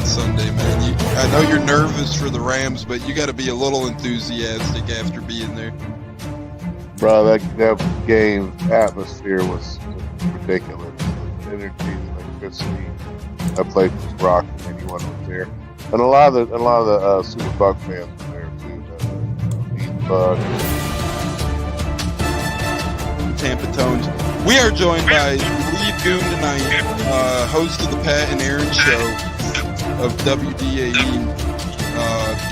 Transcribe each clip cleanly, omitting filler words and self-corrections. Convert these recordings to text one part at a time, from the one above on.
Sunday, man. I know you're nervous for the Rams, but you got to be a little enthusiastic after being there. Bro, that game atmosphere was ridiculous. The energy, the electricity, that place was rocking. Anyone was there, and a lot of the Super Buck fans were there too. Tampa Tones. We are joined by lead goon tonight, host of the Pat and Aaron Show of WDAE,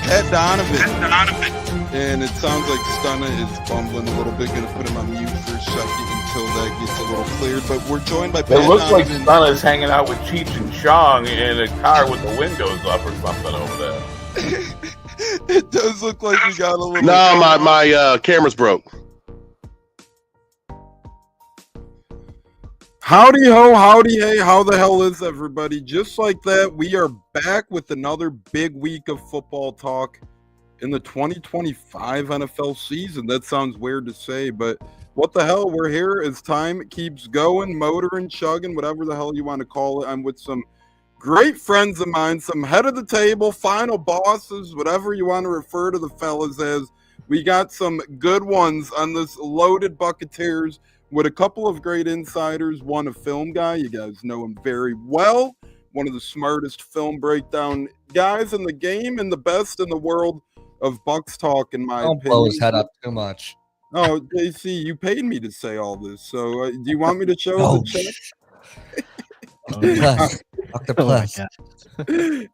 Pat Donovan. And it sounds like Stunna is bumbling a little bit. Going to put him on mute for a second until that gets a little cleared. But we're joined by Pat It looks like Donovan. Stunna's hanging out with Cheech and Chong in a car with the windows up or something over there. It does look like you got a little... No, my camera's broke. Howdy ho, howdy hey, how the hell is everybody? Just like that, we are back with another big week of football talk in the 2025 NFL season. That sounds weird to say, but what the hell, we're here as time keeps going, motoring, chugging, whatever the hell you want to call it. I'm with some great friends of mine, some head of the table, final bosses, whatever you want to refer to the fellas as. We got some good ones on this loaded Buccateers with a couple of great insiders, one a film guy. You guys know him very well. One of the smartest film breakdown guys in the game and the best in the world of Bucs talk, in my opinion. Don't blow his head up too much. Oh, JC, you paid me to say all this. So do you want me to show the check? Dr. Plus.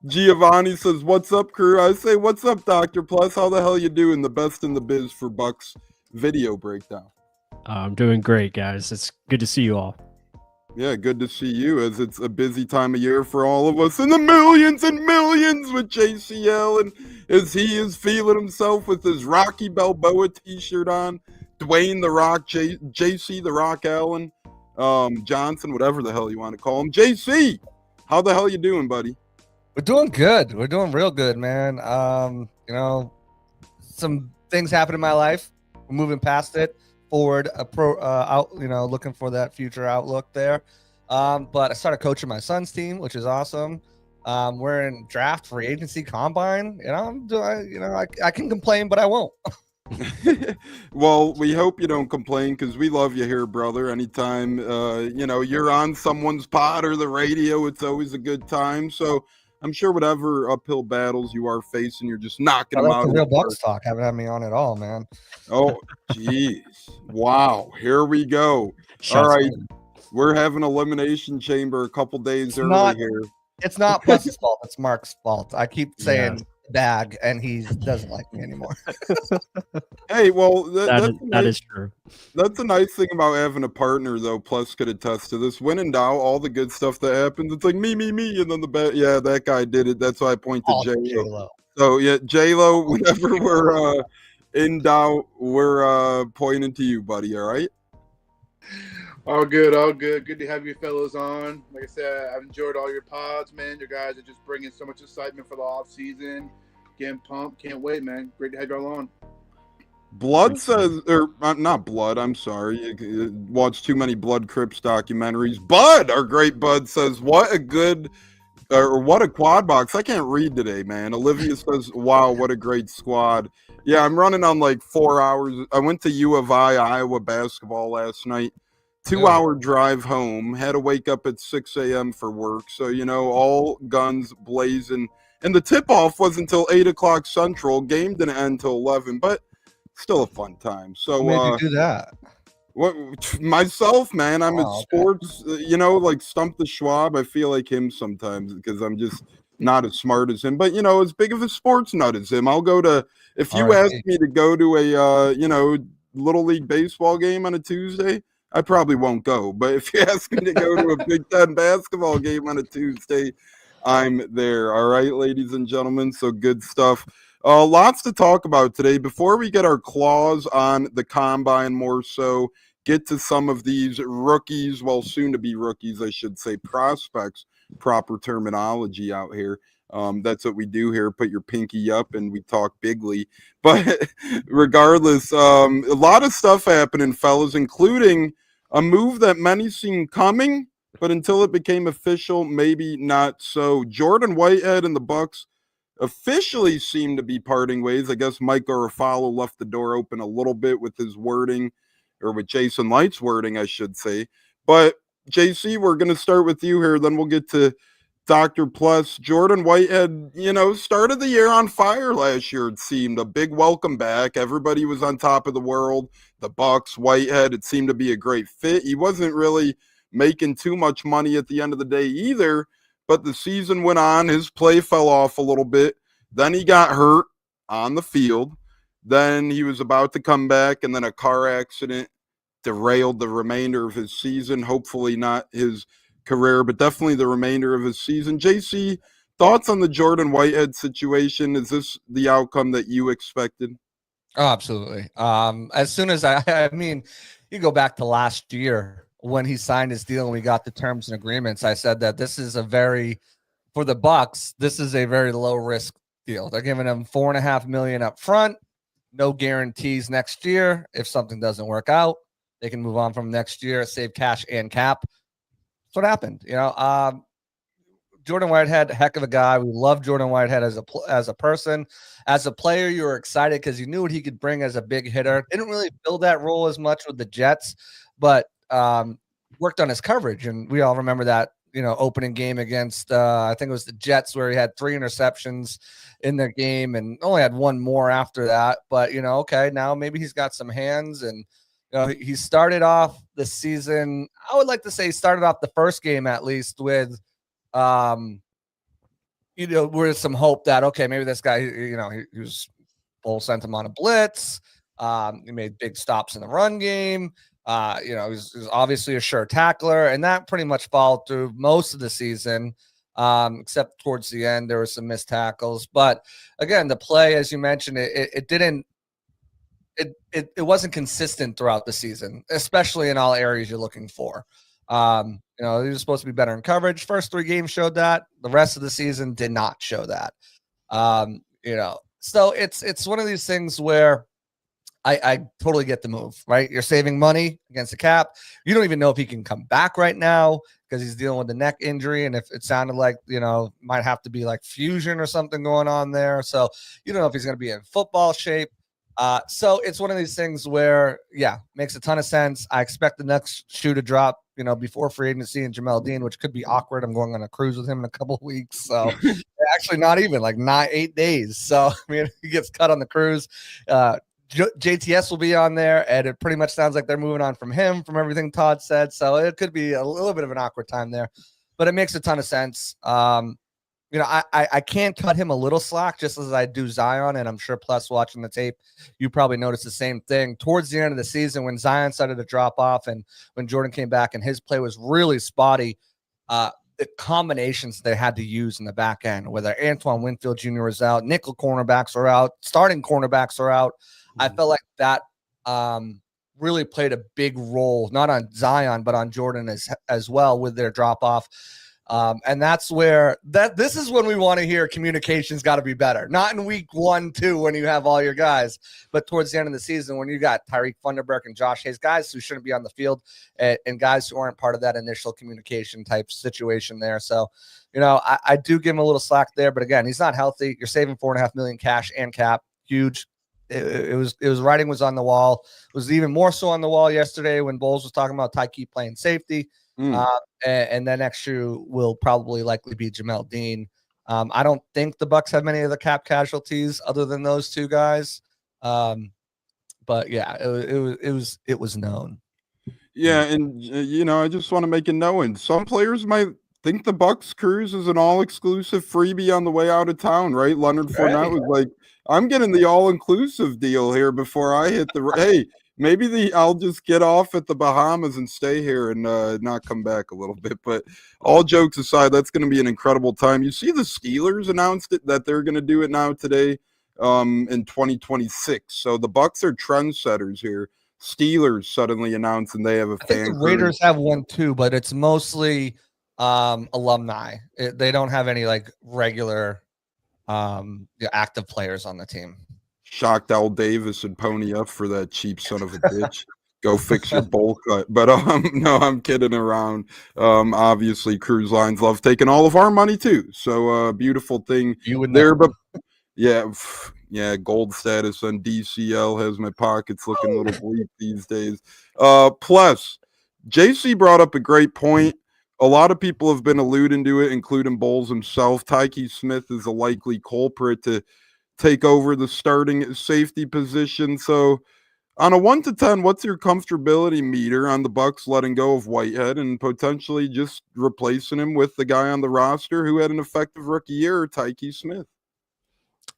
Giovanni says, "What's up, crew?" I say, "What's up, Dr. Plus? How the hell you doing?" The best in the biz for Bucs video breakdown. I'm doing great, guys. It's good to see you all. Yeah, good to see you, as it's a busy time of year for all of us, and the millions and millions with JCL, and as he is feeling himself with his Rocky Balboa t-shirt on, Dwayne The Rock, JC The Rock Allen, Johnson, whatever the hell you want to call him. JC, how the hell you doing, buddy? We're doing good. We're doing real good, man. Some things happen in my life. We're moving past it. Forward, looking for that future outlook there. But I started coaching my son's team, which is awesome. We're in draft, free agency, combine. I can complain, but I won't. Well, we hope you don't complain, because we love you here, brother. Anytime you're on someone's pod or the radio, it's always a good time. So I'm sure whatever uphill battles you are facing, you're just knocking them out. Real Bucs talk. Haven't had me on at all, man. Oh, jeez. Wow. Here we go. All right. We're having Elimination Chamber a couple days early here. It's not Plus's fault. It's Mark's fault. I keep saying bag, and he doesn't like me anymore. Hey, well, that is true. That's a nice thing about having a partner, though. Plus could attest to this. When in doubt, all the good stuff that happens, it's like me, and then that guy did it. That's why I point to J-Lo. So yeah, J-Lo, whenever we're in doubt, we're pointing to you, buddy. All right. All good. Good to have you fellas on. Like I said, I've enjoyed all your pods, man. You guys are just bringing so much excitement for the off season. Getting pumped. Can't wait, man. Great to have y'all on. Blood says, or not Blood, I'm sorry. You watched too many Blood Crips documentaries. Bud, our great Bud, says, what a quad box. I can't read today, man. Olivia says, wow, what a great squad. Yeah, I'm running on like 4 hours. I went to U of I, Iowa basketball last night. 2-hour drive home. Had to wake up at 6 a.m. for work. So, all guns blazing. And the tip-off was until 8 o'clock Central. Game didn't end until 11, but still a fun time. So, Who made you do that? What, myself, man. I'm in sports, like Stump the Schwab. I feel like him sometimes because I'm just not as smart as him. But, as big of a sports nut as him. I'll go to, if you ask me to go to a, Little League baseball game on a Tuesday, I probably won't go. But if you ask me to go to a Big Ten basketball game on a Tuesday, I'm there. All right, ladies and gentlemen. So good stuff. Lots to talk about today. Before we get our claws on the combine, more so, get to some of these rookies, well, soon to be rookies, I should say, prospects, proper terminology out here. That's what we do here. Put your pinky up and we talk bigly. But regardless, a lot of stuff happening, fellas, including a move that many seen coming but until it became official, maybe not so. Jordan Whitehead and the Bucs officially seem to be parting ways. I guess Mike Garafolo left the door open a little bit with his wording, or with Jason Light's wording, I should say. But JC, we're going to start with you here, then we'll get to Dr. Plus. Jordan Whitehead, started the year on fire last year, it seemed. A big welcome back. Everybody was on top of the world. The Bucs, Whitehead, it seemed to be a great fit. He wasn't really making too much money at the end of the day either, but the season went on. His play fell off a little bit. Then he got hurt on the field. Then he was about to come back, and then a car accident derailed the remainder of his season. Hopefully not his career, but definitely the remainder of his season. JC, thoughts on the Jordan Whitehead situation? Is this the outcome that you expected? Oh, absolutely. As soon as I mean, you go back to last year when he signed his deal and we got the terms and agreements, I said that this is for the Bucs, this is a very low risk deal. They're giving him $4.5 million up front, no guarantees next year. If something doesn't work out, they can move on from next year, save cash and cap. That's what happened. Jordan Whitehead, heck of a guy. We love Jordan Whitehead as a person. As a player, you were excited because you knew what he could bring as a big hitter. Didn't really fill that role as much with the Jets, but worked on his coverage. And we all remember that, opening game against, I think it was the Jets, where he had 3 interceptions in their game and only had one more after that. But, okay, now maybe he's got some hands. And he started off the season, I would like to say he started off the first game at least with with some hope that, okay, maybe this guy, he was full sent him on a blitz. He made big stops in the run game. He's obviously a sure tackler, and that pretty much followed through most of the season, except towards the end there were some missed tackles. But again, the play, as you mentioned, it wasn't consistent throughout the season, especially in all areas you're looking for. He was supposed to be better in coverage. First 3 games showed that. The rest of the season did not show that. So it's one of these things where I totally get the move, right? You're saving money against the cap. You don't even know if he can come back right now because he's dealing with the neck injury. And if it sounded like, might have to be like fusion or something going on there. So you don't know if he's going to be in football shape. So it's one of these things where, makes a ton of sense. I expect the next shoe to drop, before free agency and Jamel Dean, which could be awkward. I'm going on a cruise with him in a couple of weeks. So actually not even like 8 days. So, he gets cut on the cruise. JTS will be on there, and it pretty much sounds like they're moving on from him, from everything Todd said. So it could be a little bit of an awkward time there, but it makes a ton of sense. I can't cut him a little slack just as I do Zion, and I'm sure Plus watching the tape, you probably noticed the same thing. Towards the end of the season when Zion started to drop off and when Jordan came back and his play was really spotty, the combinations they had to use in the back end, whether Antoine Winfield Jr. was out, nickel cornerbacks are out, starting cornerbacks are out. I felt like that really played a big role, not on Zion, but on Jordan as well with their drop off. And that's where this is when we want to hear communication's got to be better. Not in week 1, 2 when you have all your guys, but towards the end of the season when you got Tyreek Funderburk and Josh Hayes, guys who shouldn't be on the field and guys who aren't part of that initial communication type situation there. So, I do give him a little slack there, but again, he's not healthy. You're saving $4.5 million cash and cap. Huge. It was writing was on the wall. It was even more so on the wall yesterday when Bowles was talking about Tyke playing safety. And then next year will probably likely be Jamel Dean. I don't think the Bucs have many of the cap casualties other than those 2 guys. But yeah, it was known. Yeah, and I just want to make it known. Some players might think the Bucs cruise is an all-exclusive freebie on the way out of town, right? Leonard Fournette was like, I'm getting the all-inclusive deal here before I hit the hey, maybe I'll just get off at the Bahamas and stay here and not come back a little bit. But all jokes aside, that's going to be an incredible time. You see the Steelers announced it that they're going to do it now today in 2026. So the Bucs are trendsetters here. Steelers suddenly announced and they have a fan. The Raiders have one too, but it's mostly alumni. They don't have any like regular active players on the team. Shocked Al Davis would pony up for that cheap son of a bitch. Go fix your bowl cut. But no, I'm kidding around. Obviously, cruise lines love taking all of our money too. So beautiful thing there. But yeah, gold status on DCL has my pockets looking a little bleak these days. Plus, JC brought up a great point. A lot of people have been alluding to it, including Bowles himself. Tyke Smith is a likely culprit to take over the starting safety position. So on a 1 to 10, what's your comfortability meter on the Bucs letting go of Whitehead and potentially just replacing him with the guy on the roster who had an effective rookie year, Tyke Smith?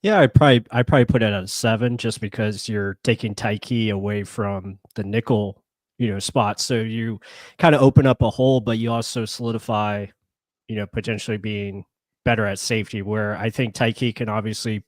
Yeah, I probably put it at a 7 just because you're taking Tyke away from the nickel, spot. So you kind of open up a hole, but you also solidify, potentially being better at safety, where I think Tyke can obviously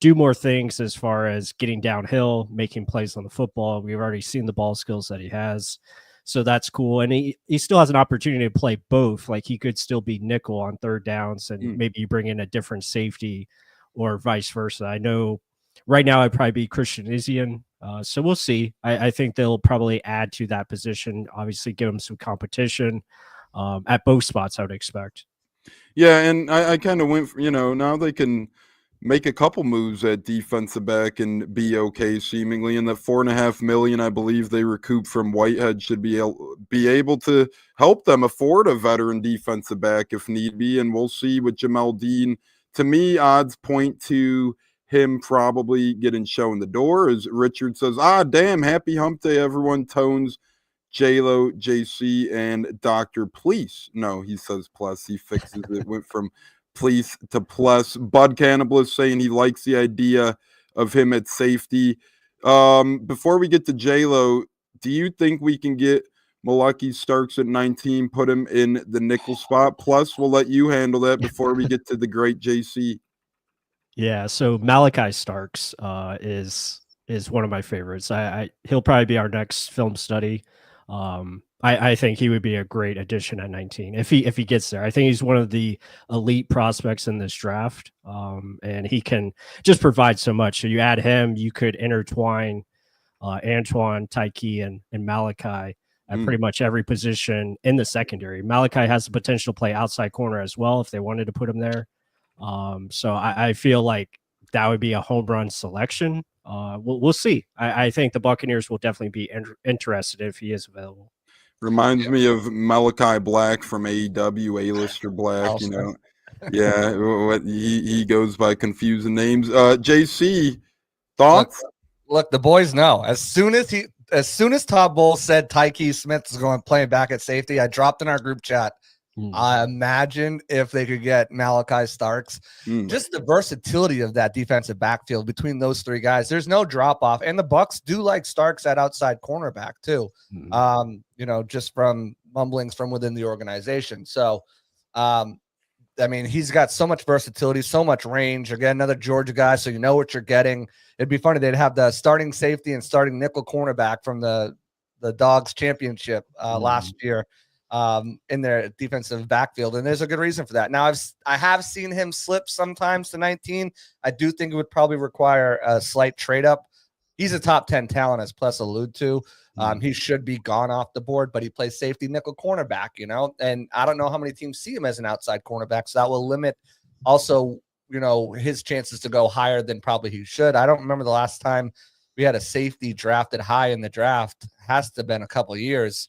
do more things as far as getting downhill, making plays on the football. We've already seen the ball skills that he has. So that's cool. And he still has an opportunity to play both. Like he could still be nickel on third downs and maybe you bring in a different safety or vice versa. I know right now I'd probably be Christian Isian. So we'll see. I think they'll probably add to that position, obviously give him some competition at both spots, I would expect. Yeah, and I kind of went, now they can make a couple moves at defensive back and be okay seemingly. And the $4.5 million, I believe they recoup from Whitehead should be able to help them afford a veteran defensive back if need be. And we'll see with Jamel Dean. To me, odds point to him probably getting shown the door. As Richard says, damn, happy hump day, everyone. Tones, J-Lo, JC, and Dr. Please. No, he says plus. He fixes it. Went from Please to plus. Bud Cannibalist saying he likes the idea of him at safety. Before we get to J-Lo, do you think we can get Malaki Starks at 19, put him in the nickel spot? Plus, we'll let you handle that before we get to the great JC. Yeah, so Malachi Starks is one of my favorites. He'll probably be our next film study. I think he would be a great addition at 19 if he gets there. I think he's one of the elite prospects in this draft, and he can just provide so much. So you add him, you could intertwine Antoine, Tyke, and Malachi at pretty much every position in the secondary. Malachi has the potential to play outside corner as well if they wanted to put him there. So I feel like that would be a home run selection. We'll see. I think the Buccaneers will definitely be interested if he is available. Reminds me of Malachi Black from AEW, A-lister Black, Yeah, what he goes by confusing names. JC, thoughts? Look, the boys know. As soon as Todd Bowles said Tyke Smith is going playing back at safety, I dropped in our group chat. I imagine if they could get Malachi Starks, just the versatility of that defensive backfield between those three guys. There's no drop off, and the Bucs do like Starks at outside cornerback too. Just from mumblings from within the organization. So, he's got so much versatility, so much range. Again, another Georgia guy, so you know what you're getting. It'd be funny they'd have the starting safety and starting nickel cornerback from the Dogs championship last year. In their defensive backfield, and there's a good reason for that. Now, I have seen him slip sometimes to 19. I do think it would probably require a slight trade up. He's a top 10 talent, as Plus allude to. He should be gone off the board, but he plays safety nickel cornerback, and I don't know how many teams see him as an outside cornerback, so that will limit also, his chances to go higher than probably he should. I don't remember the last time we had a safety drafted high in the draft. Has to have been a couple of years.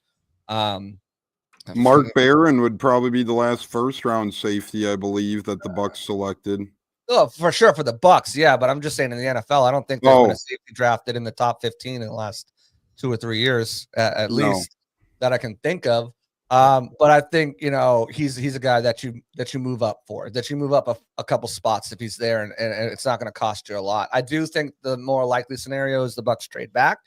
Mark Barron would probably be the last first-round safety, I believe, that the Bucs selected. Oh, for sure for the Bucs, yeah. But I'm just saying in the NFL, I don't think there's been a safety drafted in the top 15 in the last 2 or 3 years, at least that I can think of. But I think he's a guy that you move up for, that you move up a couple spots if he's there, and it's not going to cost you a lot. I do think the more likely scenario is the Bucs trade back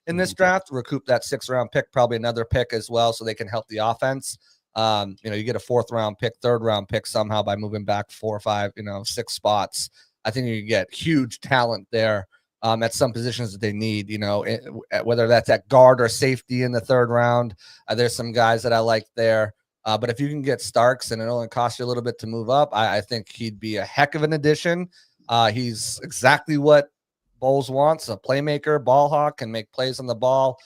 in this draft, recoup that 6th-round pick, probably another pick as well, so they can help the offense. You get a 4th-round pick, 3rd-round pick somehow by moving back 4 or 5, 6 spots. I think you can get huge talent there at some positions that they need, whether that's at guard or safety in the 3rd round. There's some guys that I like there. But if you can get Starks and it only costs you a little bit to move up, I think he'd be a heck of an addition. He's exactly what Bowles wants, a playmaker, ball hawk, can make plays on the ball.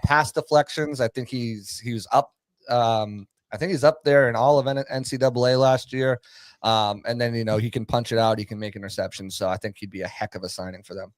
Pass deflections, I think he was up. I think he's up there in all of NCAA last year. And then, he can punch it out. He can make interceptions. So I think he'd be a heck of a signing for them.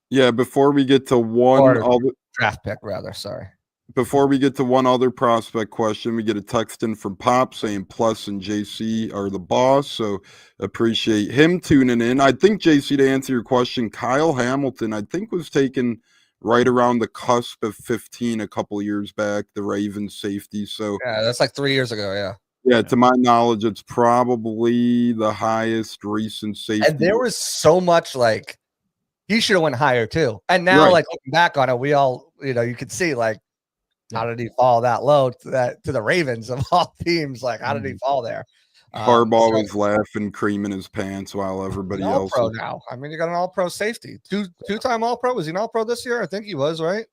Yeah, before we get to draft pick, rather. Sorry. Before we get to one other prospect question, we get a text in from Pop saying Plus and JC are the boss. So appreciate him tuning in. I think, JC, to answer your question, Kyle Hamilton, I think, was taken right around the cusp of 15 a couple of years back, the Ravens safety. So yeah, that's like 3 years ago. Yeah. Yeah, to my knowledge, it's probably the highest recent safety. And there was so much like he should have went higher too. And now, like looking back on it, we all, you could see like, how did he fall that low to the Ravens of all teams? Like, how did he fall there? Harbaugh was laughing, creaming his pants while everybody else. All-pro now. I mean, you got an all-pro safety, two-time all-pro. Was he an all-pro this year? I think he was, right?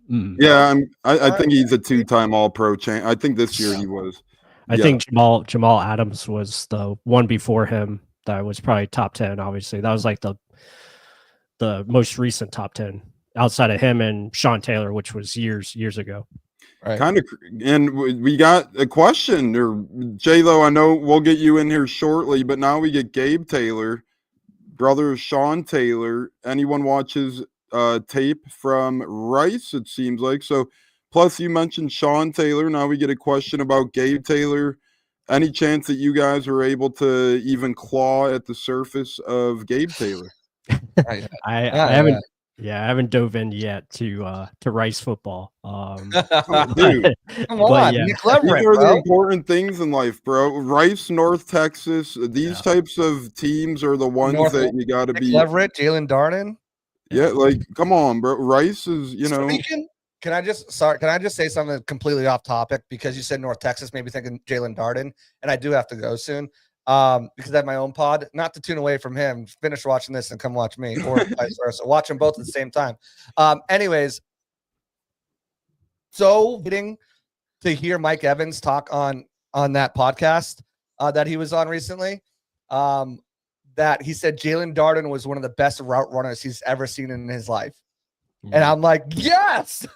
Yeah, I think he's a two-time all-pro. I think this year he was. I think Jamal Adams was the one before him that was probably top 10. Obviously, that was like the most recent top 10 outside of him and Sean Taylor, which was years ago. Right. Kind of, and we got a question, or J-Lo, I know we'll get you in here shortly, but now we get Gabe Taylor, brother of Sean Taylor. Anyone watches tape from Rice, it seems like. So, plus you mentioned Sean Taylor. Now we get a question about Gabe Taylor. Any chance that you guys were able to even claw at the surface of Gabe Taylor? I haven't. Yeah, I haven't dove in yet to Rice football. Dude, come on, yeah. These are the important things in life, bro. Rice, North Texas, these types of teams are the ones that you got to be. Everett, Jalen Darden. Yeah, like come on, bro. Rice is, Can I just say something completely off topic because you said North Texas, maybe thinking Jalen Darden, and I do have to go soon. Because I have my own pod, not to tune away from him, finish watching this and come watch me, or vice versa. Watch them both at the same time. Anyways, so getting to hear Mike Evans talk on that podcast that he was on recently, that he said Jalen Darden was one of the best route runners he's ever seen in his life. And I'm like, yes.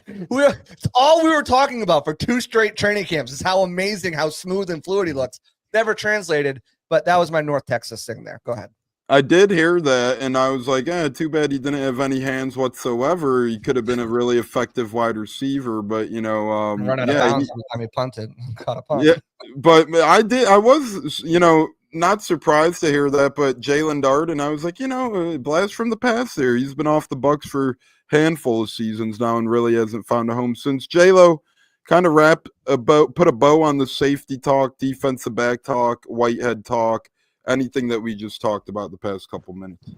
It's all we were talking about for 2 straight training camps is how amazing, how smooth and fluid he looks. Never translated, but that was my North Texas thing there. Go ahead. I did hear that, and I was like, too bad he didn't have any hands whatsoever. He could have been a really effective wide receiver, but, run out of bounds every time he punted. Caught a punt. Yeah, but I was, not surprised to hear that, but Jalen Darden, I was like, blast from the past there. He's been off the Bucs for a handful of seasons now and really hasn't found a home since. J-Lo, kind of put a bow on the safety talk, defensive back talk, Whitehead talk, anything that we just talked about the past couple minutes.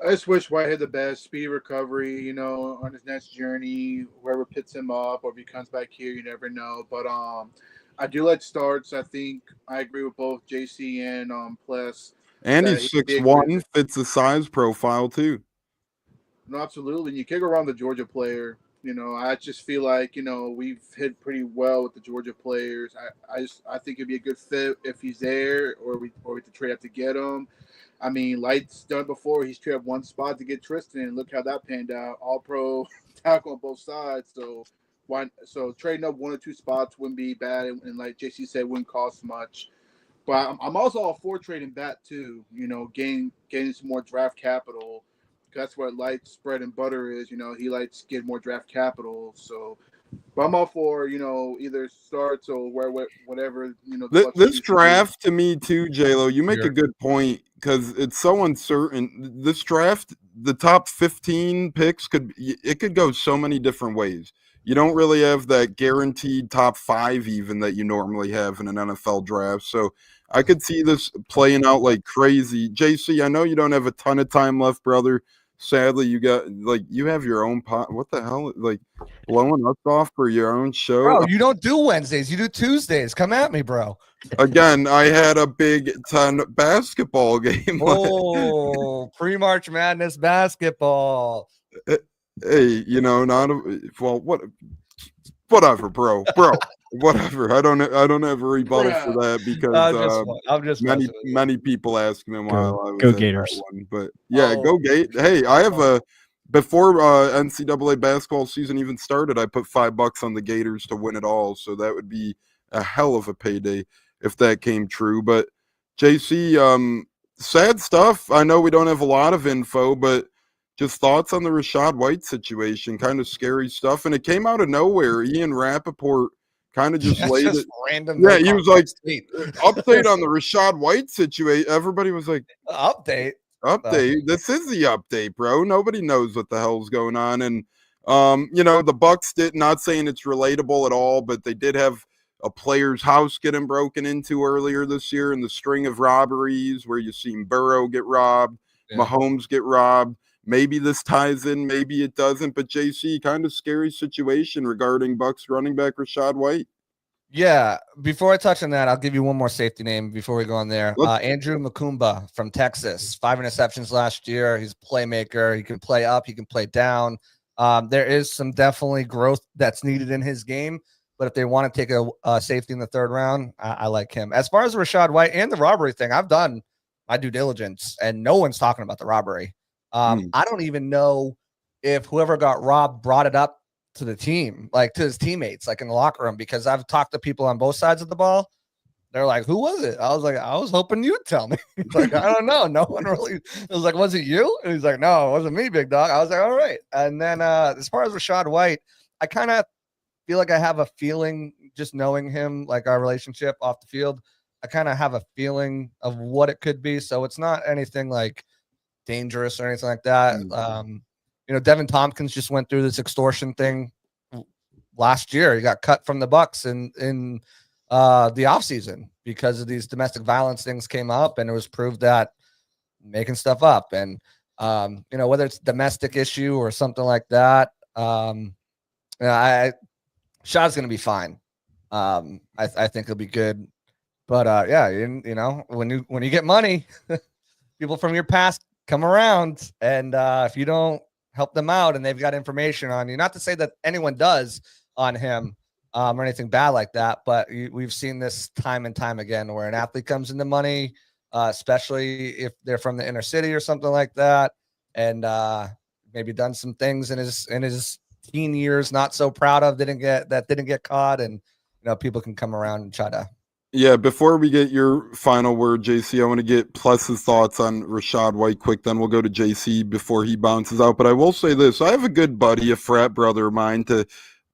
I just wish Whitehead the best, speed recovery, on his next journey, whoever picks him up, or if he comes back here, you never know. But I do like starts. I think I agree with both JC and Plus. And he's 6'1", fits the size profile too. No, absolutely. You kick around the Georgia player. I just feel like, we've hit pretty well with the Georgia players. I think it'd be a good fit if he's there or we have to trade up to get him. I mean, Light's done it before. He's traded one spot to get Tristan, and look how that panned out. All-pro tackle on both sides. So trading up 1 or 2 spots wouldn't be bad, and like JC said, wouldn't cost much. But I'm also all for trading back too. Gaining some more draft capital. That's what Light's bread and butter is. He likes to get more draft capital. So, but I'm all for either starts or whatever. This draft to me too, J-Lo. You make a good point because it's so uncertain. This draft, the top 15 picks could go so many different ways. You don't really have that guaranteed top 5 even that you normally have in an NFL draft. So I could see this playing out like crazy. JC, I know you don't have a ton of time left, brother. Sadly, you have your own pot. What the hell? Like blowing us off for your own show? Bro, you don't do Wednesdays. You do Tuesdays. Come at me, bro. Again, I had a Big Ten basketball game. Oh, pre-March Madness basketball. Hey, whatever, bro. whatever. I don't have a rebuttal for that because I'm just many people ask me while I was Go at that Gators. one. But yeah, Oh. go Gate. Hey, I have a before NCAA basketball season even started, I put $5 on the Gators to win it all. So that would be a hell of a payday if that came true. But JC, sad stuff. I know we don't have a lot of info, but just thoughts on the Rashad White situation. Kind of scary stuff, and it came out of nowhere. Ian Rappaport kind of just laid it. Random. Yeah, he was like, update on the Rashad White situation. Everybody was like, update. This is the update, bro. Nobody knows what the hell's going on. And the Bucs did not saying it's relatable at all, but they did have a player's house getting broken into earlier this year in the string of robberies where you seen Burrow get robbed, Mahomes get robbed. Maybe this ties in, maybe it doesn't. But JC, kind of scary situation regarding Bucs running back Rashad White. Yeah, before I touch on that, I'll give you one more safety name before we go on there. Andrew Makumba from Texas, 5 interceptions last year. He's a playmaker. He can play up. He can play down. There is some definitely growth that's needed in his game, but if they want to take a safety in the 3rd round, I like him. As far as Rashad White and the robbery thing, I've done my due diligence, and no one's talking about the robbery. I don't even know if whoever got robbed brought it up to the team, like to his teammates, like in the locker room, because I've talked to people on both sides of the ball. They're like, who was it? I was like, I was hoping you'd tell me. Like, I don't know. No one really. It was like, was it you? And he's like, no, it wasn't me, big dog. I was like, all right. And then as far as Rashad White, I kind of feel like I have a feeling, just knowing him, like our relationship off the field, I kind of have a feeling of what it could be. So it's not anything like dangerous or anything like that. Devin Tompkins just went through this extortion thing last year. He got cut from the Bucs in the offseason because of these domestic violence things came up, and it was proved that making stuff up. And whether it's domestic issue or something like that, Shad's going to be fine. I think he'll be good. But when you get money, people from your past come around, and if you don't help them out and they've got information on you, not to say that anyone does on him or anything bad like that, but we've seen this time and time again where an athlete comes into money, especially if they're from the inner city or something like that, and maybe done some things in his teen years not so proud of, didn't get caught, and people can come around and try to. Yeah, before we get your final word, JC, I want to get Plus's thoughts on Rashad White quick. Then we'll go to JC before he bounces out. But I will say this. I have a good buddy, a frat brother of mine, to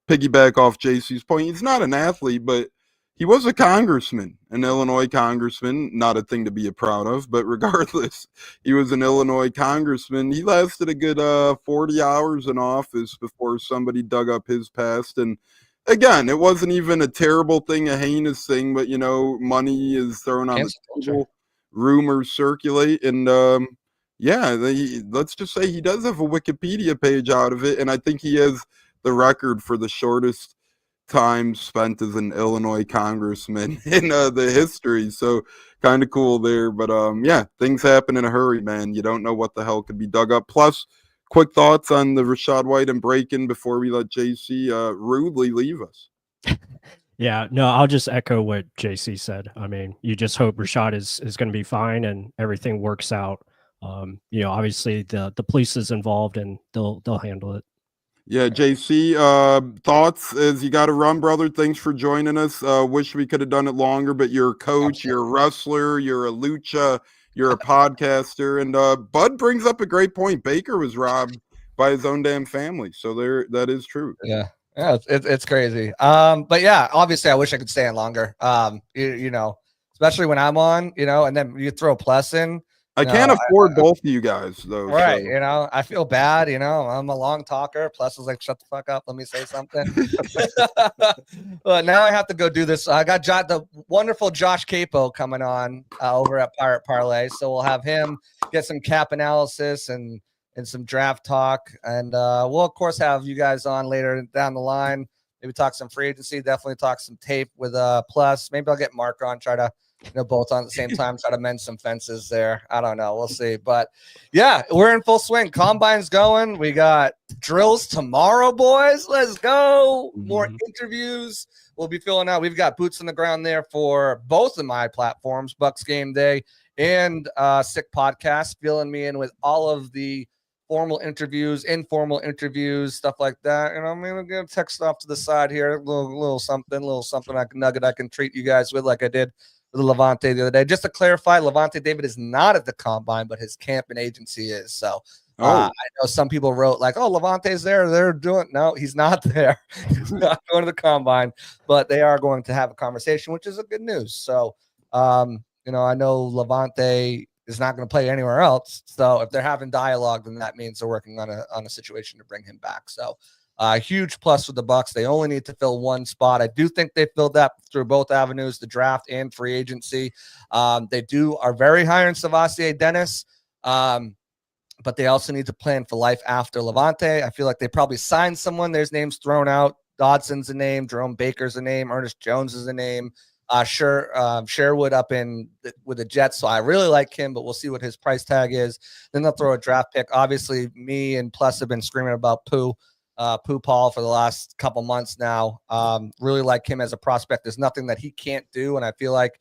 piggyback off JC's point. He's not an athlete, but he was a congressman, an Illinois congressman. Not a thing to be proud of, but regardless, he was an Illinois congressman. He lasted a good 40 hours in office before somebody dug up his past. And again, it wasn't even a terrible thing, a heinous thing, but money is thrown on the table, rumors circulate, and let's just say he does have a Wikipedia page out of it, and I think he has the record for the shortest time spent as an Illinois congressman in the history. So kind of cool there, but things happen in a hurry, man. You don't know what the hell could be dug up. Plus, quick thoughts on the Rashad White and break-in before we let JC rudely leave us. Yeah, no, I'll just echo what JC said. I mean, you just hope Rashad is going to be fine and everything works out. Obviously the police is involved and they'll handle it. Yeah, JC, thoughts as you got to run, brother. Thanks for joining us. Wish we could have done it longer, but you're a coach, you're a wrestler, you're a lucha, you're a podcaster, and Bud brings up a great point. Baker was robbed by his own damn family, so that is true. Yeah, it's crazy. But yeah, obviously, I wish I could stay in longer. Especially when I'm on, and then you throw Plus in. I can't afford both of you guys, though. Right. So. I feel bad. I'm a long talker. Plus is like, shut the fuck up. Let me say something. But now I have to go do this. I got the wonderful Josh Capo coming on over at Pirate Parlay. So we'll have him get some cap analysis and some draft talk. And we'll, of course, have you guys on later down the line. Maybe talk some free agency. Definitely talk some tape with Plus. Maybe I'll get Mark on, try to both on at the same time, try to mend some fences there. I don't know. We'll see. But yeah, we're in full swing. Combine's going. We got drills tomorrow, boys. Let's go. More interviews, we'll be filling out. We've got boots on the ground there for both of my platforms, Bucs Game Day and Sick Podcast, filling me in with all of the formal interviews, informal interviews, stuff like that. And I'm gonna text off to the side here, a little something, nugget I can treat you guys with, like I did with Levante the other day. Just to clarify, Levante David is not at the combine, but his camp and agency is. So I know some people wrote like, "Oh, Levante's there. They're doing." No, he's not there. He's not going to the combine, but they are going to have a conversation, which is a good news. So, I know Levante is not going to play anywhere else. So if they're having dialogue, then that means they're working on a situation to bring him back. So huge plus for the Bucs. They only need to fill one spot. I do think they filled that through both avenues, the draft and free agency. They are very high on Savasier Dennis, but they also need to plan for life after Levante. I feel like they probably signed someone. There's names thrown out. Dodson's a name. Jerome Baker's a name. Ernest Jones is a name. Sherwood up with the Jets, so I really like him, but we'll see what his price tag is. Then they'll throw a draft pick. Obviously, me and Plus have been screaming about Pooh Paul for the last couple months now. Really like him as a prospect. There's nothing that he can't do, and I feel like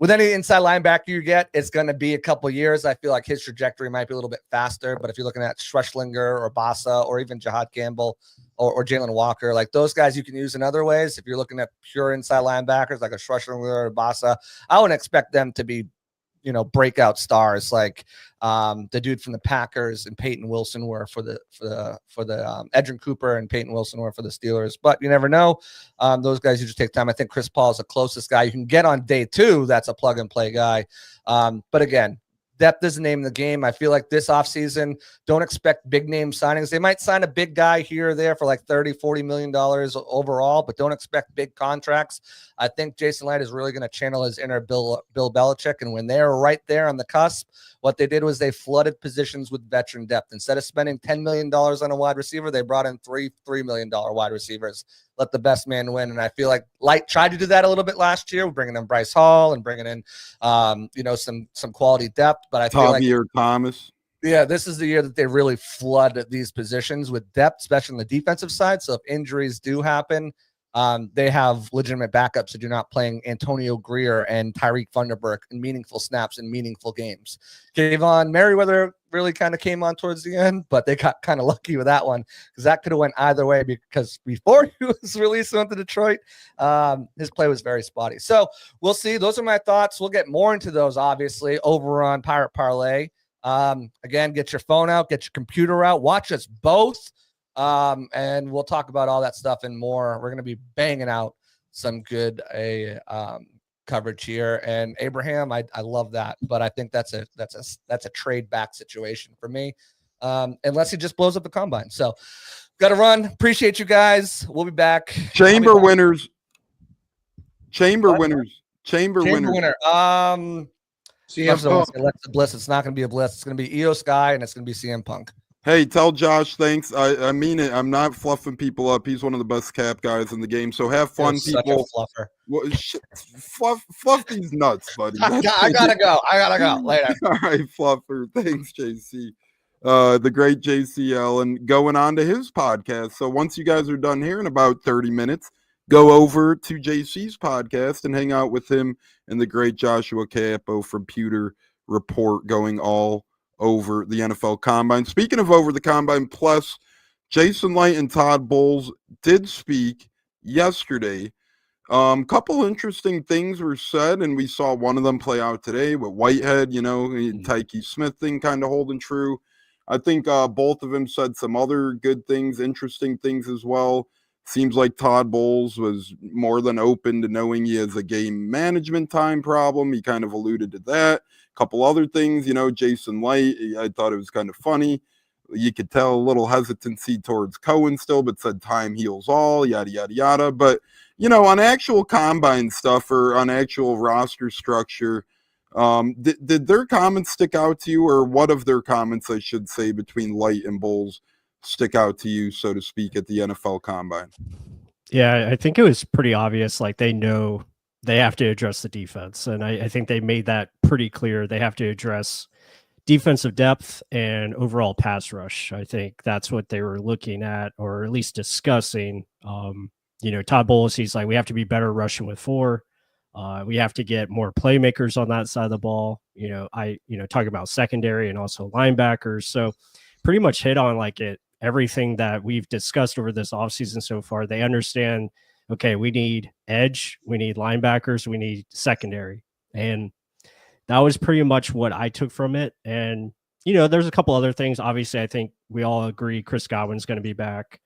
with any inside linebacker you get, it's going to be a couple years. I feel like his trajectory might be a little bit faster, but if you're looking at Schwechlinger or Bassa or even Jahad Campbell or Jalen Walker, like those guys you can use in other ways. If you're looking at pure inside linebackers like a Schwechlinger or Bassa, I wouldn't expect them to be, breakout stars like the dude from the Packers and Peyton Wilson were for the Edrin Cooper and Peyton Wilson were for the Steelers. But you never know. Those guys usually take time. I think Chris Paul is the closest guy you can get on day 2. That's a plug and play guy. But again, depth is the name of the game. I feel like this offseason, don't expect big name signings. They might sign a big guy here or there for like $30-40 million overall, but don't expect big contracts. I think Jason Light is really going to channel his inner Bill Belichick. And when they're right there on the cusp, what they did was they flooded positions with veteran depth. Instead of spending $10 million on a wide receiver, they brought in $3 million wide receivers. Let the best man win. And I feel like Light tried to do that a little bit last year, bringing in Bryce Hall and bringing in, some quality depth. But I feel like Thomas. Yeah, this is the year that they really flood these positions with depth, especially on the defensive side. So if injuries do happen, they have legitimate backups that are not playing Antonio Greer and Tyreek Thunderberg in meaningful snaps in meaningful games. Kayvon Merriweather really kind of came on towards the end, but they got kind of lucky with that one because that could have went either way because before he was released went to Detroit, his play was very spotty. So we'll see. Those are my thoughts. We'll get more into those, obviously, over on Pirate Parlay. Again, get your phone out, get your computer out, watch us both. And we'll talk about all that stuff and more. We're going to be banging out some good coverage here. And Abraham, I love that, but I think that's a trade back situation for me, unless he just blows up the combine. So got to run. Appreciate you guys. We'll be back. Chamber winners. Chamber winner. CM Punk. Alexa Bliss. It's not going to be a Bliss. It's going to be Io Sky, and it's going to be CM Punk. Hey, tell Josh thanks. I mean it. I'm not fluffing people up. He's one of the best cap guys in the game. So have fun, people. Fluffer. Well, fluff these nuts, buddy. I gotta go. Later. All right, fluffer. Thanks, JC. The great JC Allen going on to his podcast. So once you guys are done here in about 30 minutes, go over to JC's podcast and hang out with him and the great Joshua Capo from Pewter Report going all over the NFL Combine. Speaking of over the Combine, plus Jason Light and Todd Bowles did speak yesterday. Couple interesting things were said, and we saw one of them play out today with Whitehead, Tyke Smith thing kind of holding true. I think both of them said some other good things, interesting things as well. Seems like Todd Bowles was more than open to knowing he has a game management time problem. He kind of alluded to that. A couple other things, Jason Light, I thought it was kind of funny. You could tell a little hesitancy towards Cohen still, but said time heals all, yada, yada, yada. But, on actual combine stuff or on actual roster structure, did their comments stick out to you, or what of their comments, I should say, between Light and Bowles stick out to you, so to speak, at the NFL Combine? Yeah, I think it was pretty obvious. Like, they know they have to address the defense. And I think they made that pretty clear. They have to address defensive depth and overall pass rush. I think that's what they were looking at, or at least discussing. Todd Bowles, he's like, we have to be better rushing with 4. We have to get more playmakers on that side of the ball. Talking about secondary and also linebackers. So pretty much hit on everything that we've discussed over this offseason so far. They understand, okay, we need edge, we need linebackers, we need secondary. And that was pretty much what I took from it. And, there's a couple other things. Obviously, I think we all agree Chris Godwin's going to be back.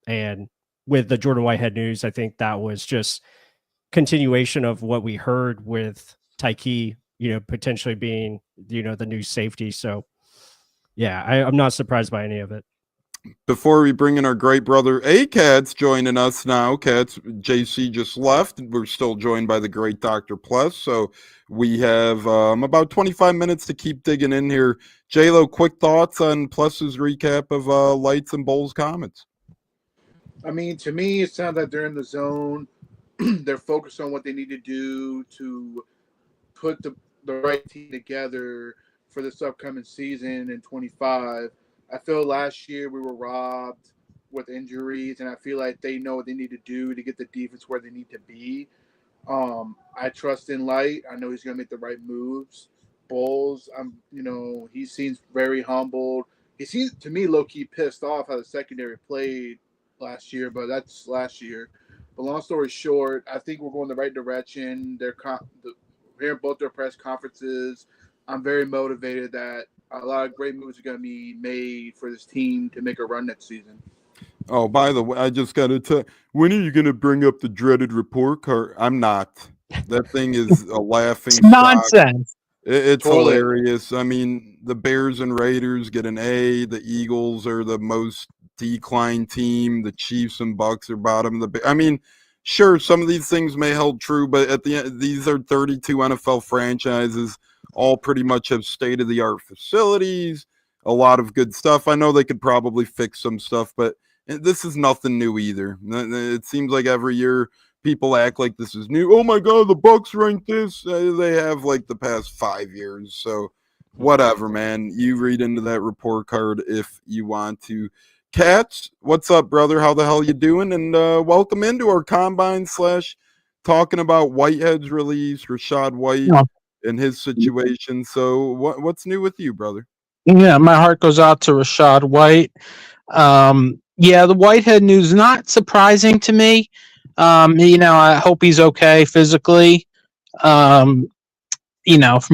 And with the Jordan Whitehead news, I think that was just continuation of what we heard with Tyke, potentially being, the new safety. So, yeah, I'm not surprised by any of it. Before we bring in our great brother A-Cat's joining us now. Cats, JC just left. We're still joined by the great Dr. Plus. So we have about 25 minutes to keep digging in here. J-Lo, quick thoughts on Plus's recap of Lights and Bowles comments? I mean, to me, it sounds like they're in the zone. They're focused on what they need to do to put the right team together for this upcoming season in 25. I feel last year we were robbed with injuries, and I feel like they know what they need to do to get the defense where they need to be. I trust in Light. I know he's going to make the right moves. Bowles, he seems very humbled. He seems, to me, low-key pissed off how the secondary played last year, but that's last year. But long story short, I think we're going the right direction. They're hearing both their press conferences. I'm very motivated that a lot of great moves are going to be made for this team to make a run next season. Oh, by the way, I just got to tell, when are you going to bring up the dreaded report card? I'm not. That thing is a laughing stock. Nonsense. It's hilarious. I mean, the Bears and Raiders get an A. The Eagles are the most declined team. The Chiefs and Bucs are bottom of the. I mean, sure, some of these things may hold true, but at the end, these are 32 NFL franchises. All pretty much have state-of-the-art facilities, a lot of good stuff. I know they could probably fix some stuff, but this is nothing new either. It seems like every year people act like this is new. Oh my God, the Bucs ranked this. They have like the past 5 years. So whatever, man. You read into that report card if you want to. Cats, what's up, brother? How the hell you doing? And welcome into our combine / talking about Whitehead's release, Rashad White. Yeah. And his situation. So what's new with you, brother? Yeah, my heart goes out to Rashad White. The Whitehead news not surprising to me. I hope he's okay physically. From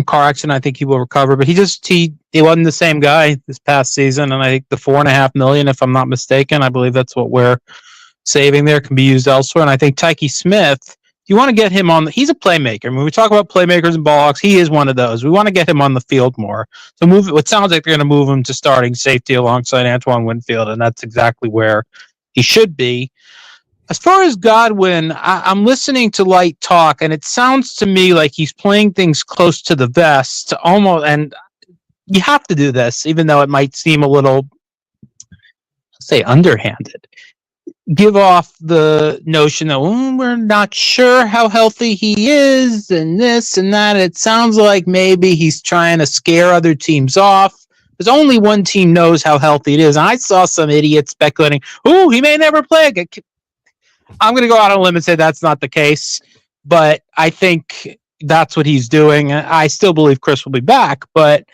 car accident, I think he will recover. But he wasn't the same guy this past season, and I think the $4.5 million, if I'm not mistaken, I believe that's what we're saving there, can be used elsewhere. And I think Tyke Smith, you want to get him on. He's a playmaker. When we talk about playmakers and ball hawks, he is one of those. We want to get him on the field more. So it sounds like they're going to move him to starting safety alongside Antoine Winfield, and that's exactly where he should be. As far as Godwin, I'm listening to Light talk, and it sounds to me like he's playing things close to the vest, almost. And you have to do this, even though it might seem a little, say, underhanded. Give off the notion that we're not sure how healthy he is and this and that. It sounds like maybe he's trying to scare other teams off. There's only one team knows how healthy it is. And I saw some idiots speculating, he may never play again. I'm going to go out on a limb and say that's not the case, but I think that's what he's doing. I still believe Chris will be back, but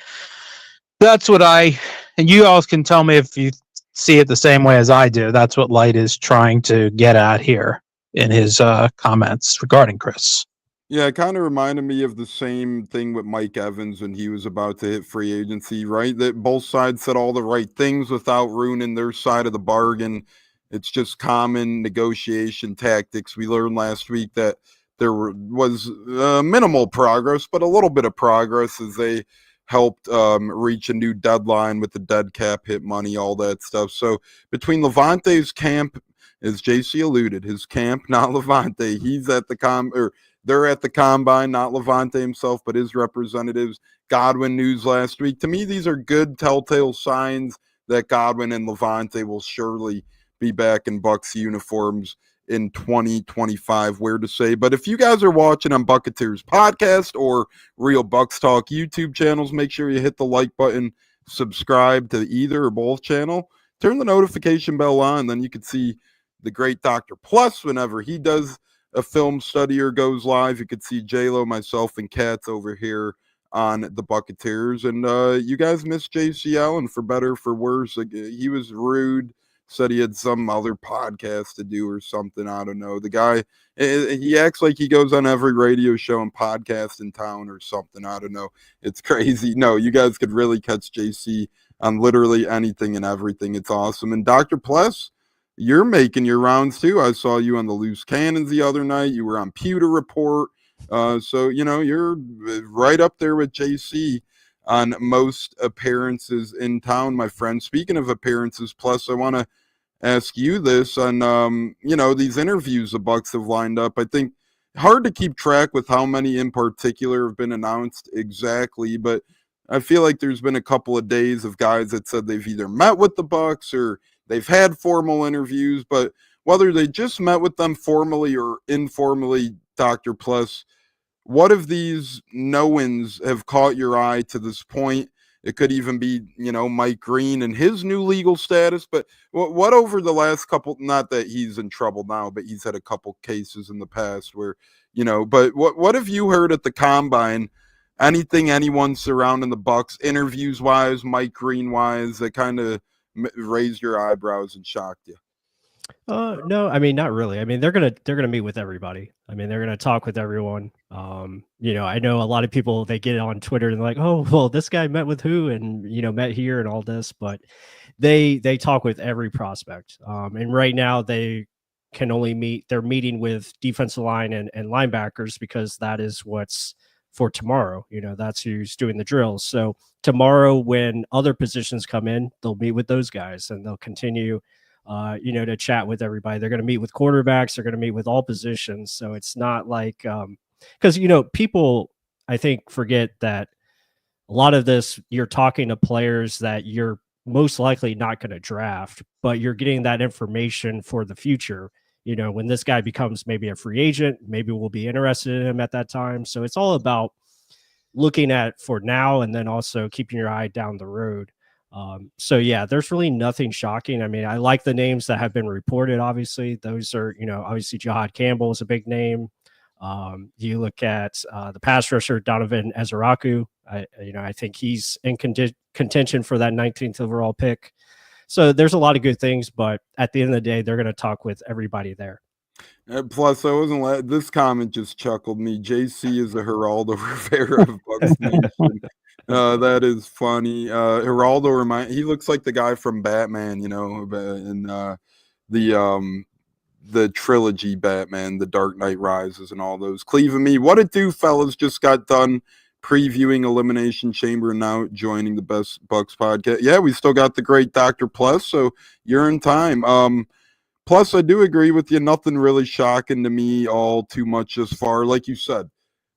that's what and you all can tell me if you see it the same way as I do. That's what Light is trying to get at here in his comments regarding Chris. Yeah, it kind of reminded me of the same thing with Mike Evans when he was about to hit free agency, right? That both sides said all the right things without ruining their side of the bargain. It's just common negotiation tactics. We learned last week that there was minimal progress, but a little bit of progress as they helped reach a new deadline with the dead cap hit money, all that stuff. So between Levante's camp, as JC alluded, his camp, not Levante, he's at the they're at the combine, not Levante himself, but his representatives. Godwin news last week. To me, these are good telltale signs that Godwin and Levante will surely be back in Bucs uniforms in 2025, where to say. But if you guys are watching on Buccateers podcast or Real Bucs Talk YouTube channels, make sure you hit the like button, subscribe to either or both channel, turn the notification bell on, then you can see the great Dr. Plus, whenever he does a film study or goes live, you could see J-Lo, myself, and Katz over here on the Buccateers. And you guys miss JC Allen for better or for worse. Like, he was rude, said he had some other podcast to do or something. I don't know. The guy, he acts like he goes on every radio show and podcast in town or something. I don't know. It's crazy. No, you guys could really catch JC on literally anything and everything. It's awesome. And Dr. Pless, you're making your rounds too. I saw you on the Loose Cannons the other night. You were on Pewter Report. So, you know, you're right up there with JC on most appearances in town, my friend. Speaking of appearances, Plus, I want to ask you this on, you know, these interviews the Bucs have lined up. I think hard to keep track with how many in particular have been announced exactly, but I feel like there's been a couple of days of guys that said they've either met with the Bucs or they've had formal interviews, but whether they just met with them formally or informally, Dr. Plus, what of these know-ins have caught your eye to this point? It could even be, you know, Mike Green and his new legal status. But what over the last couple, not that he's in trouble now, but he's had a couple cases in the past where, you know, but what have you heard at the Combine? Anything anyone surrounding the Bucs, interviews-wise, Mike Green-wise, that kind of raised your eyebrows and shocked you? No, I mean, not really. I mean, they're gonna meet with everybody. I mean, they're gonna talk with everyone. You know, I know a lot of people, they get on Twitter and they're like, oh, well, this guy met with who, and you know, met here and all this, but they talk with every prospect. And right now they can only meet. They're meeting with defensive line and linebackers because that is what's for tomorrow. You know, that's who's doing the drills. So tomorrow, when other positions come in, they'll meet with those guys and they'll continue you know, to chat with everybody. They're going to meet with quarterbacks. They're going to meet with all positions. So it's not like, because, you know, people, I think, forget that a lot of this, you're talking to players that you're most likely not going to draft, but you're getting that information for the future. You know, when this guy becomes maybe a free agent, maybe we'll be interested in him at that time. So it's all about looking at for now and then also keeping your eye down the road. So yeah, there's really nothing shocking. I mean, I like the names that have been reported. Obviously, those are, you know, obviously Jahad Campbell is a big name. You look at the pass rusher Donovan Ezeraku. You know, I think he's in contention for that 19th overall pick. So there's a lot of good things, but at the end of the day, they're going to talk with everybody there. Plus, I wasn't. This comment just chuckled me. JC is a Geraldo Rivera of Bucs Nation. That is funny. Geraldo he looks like the guy from Batman, you know, in the trilogy Batman, The Dark Knight Rises, and all those. Cleve and me, what it do, fellas? Just got done previewing Elimination Chamber and now joining the Best Bucs podcast. Yeah, we still got the great Dr. Plus, so you're in time. Plus, I do agree with you. Nothing really shocking to me all too much as far. Like you said,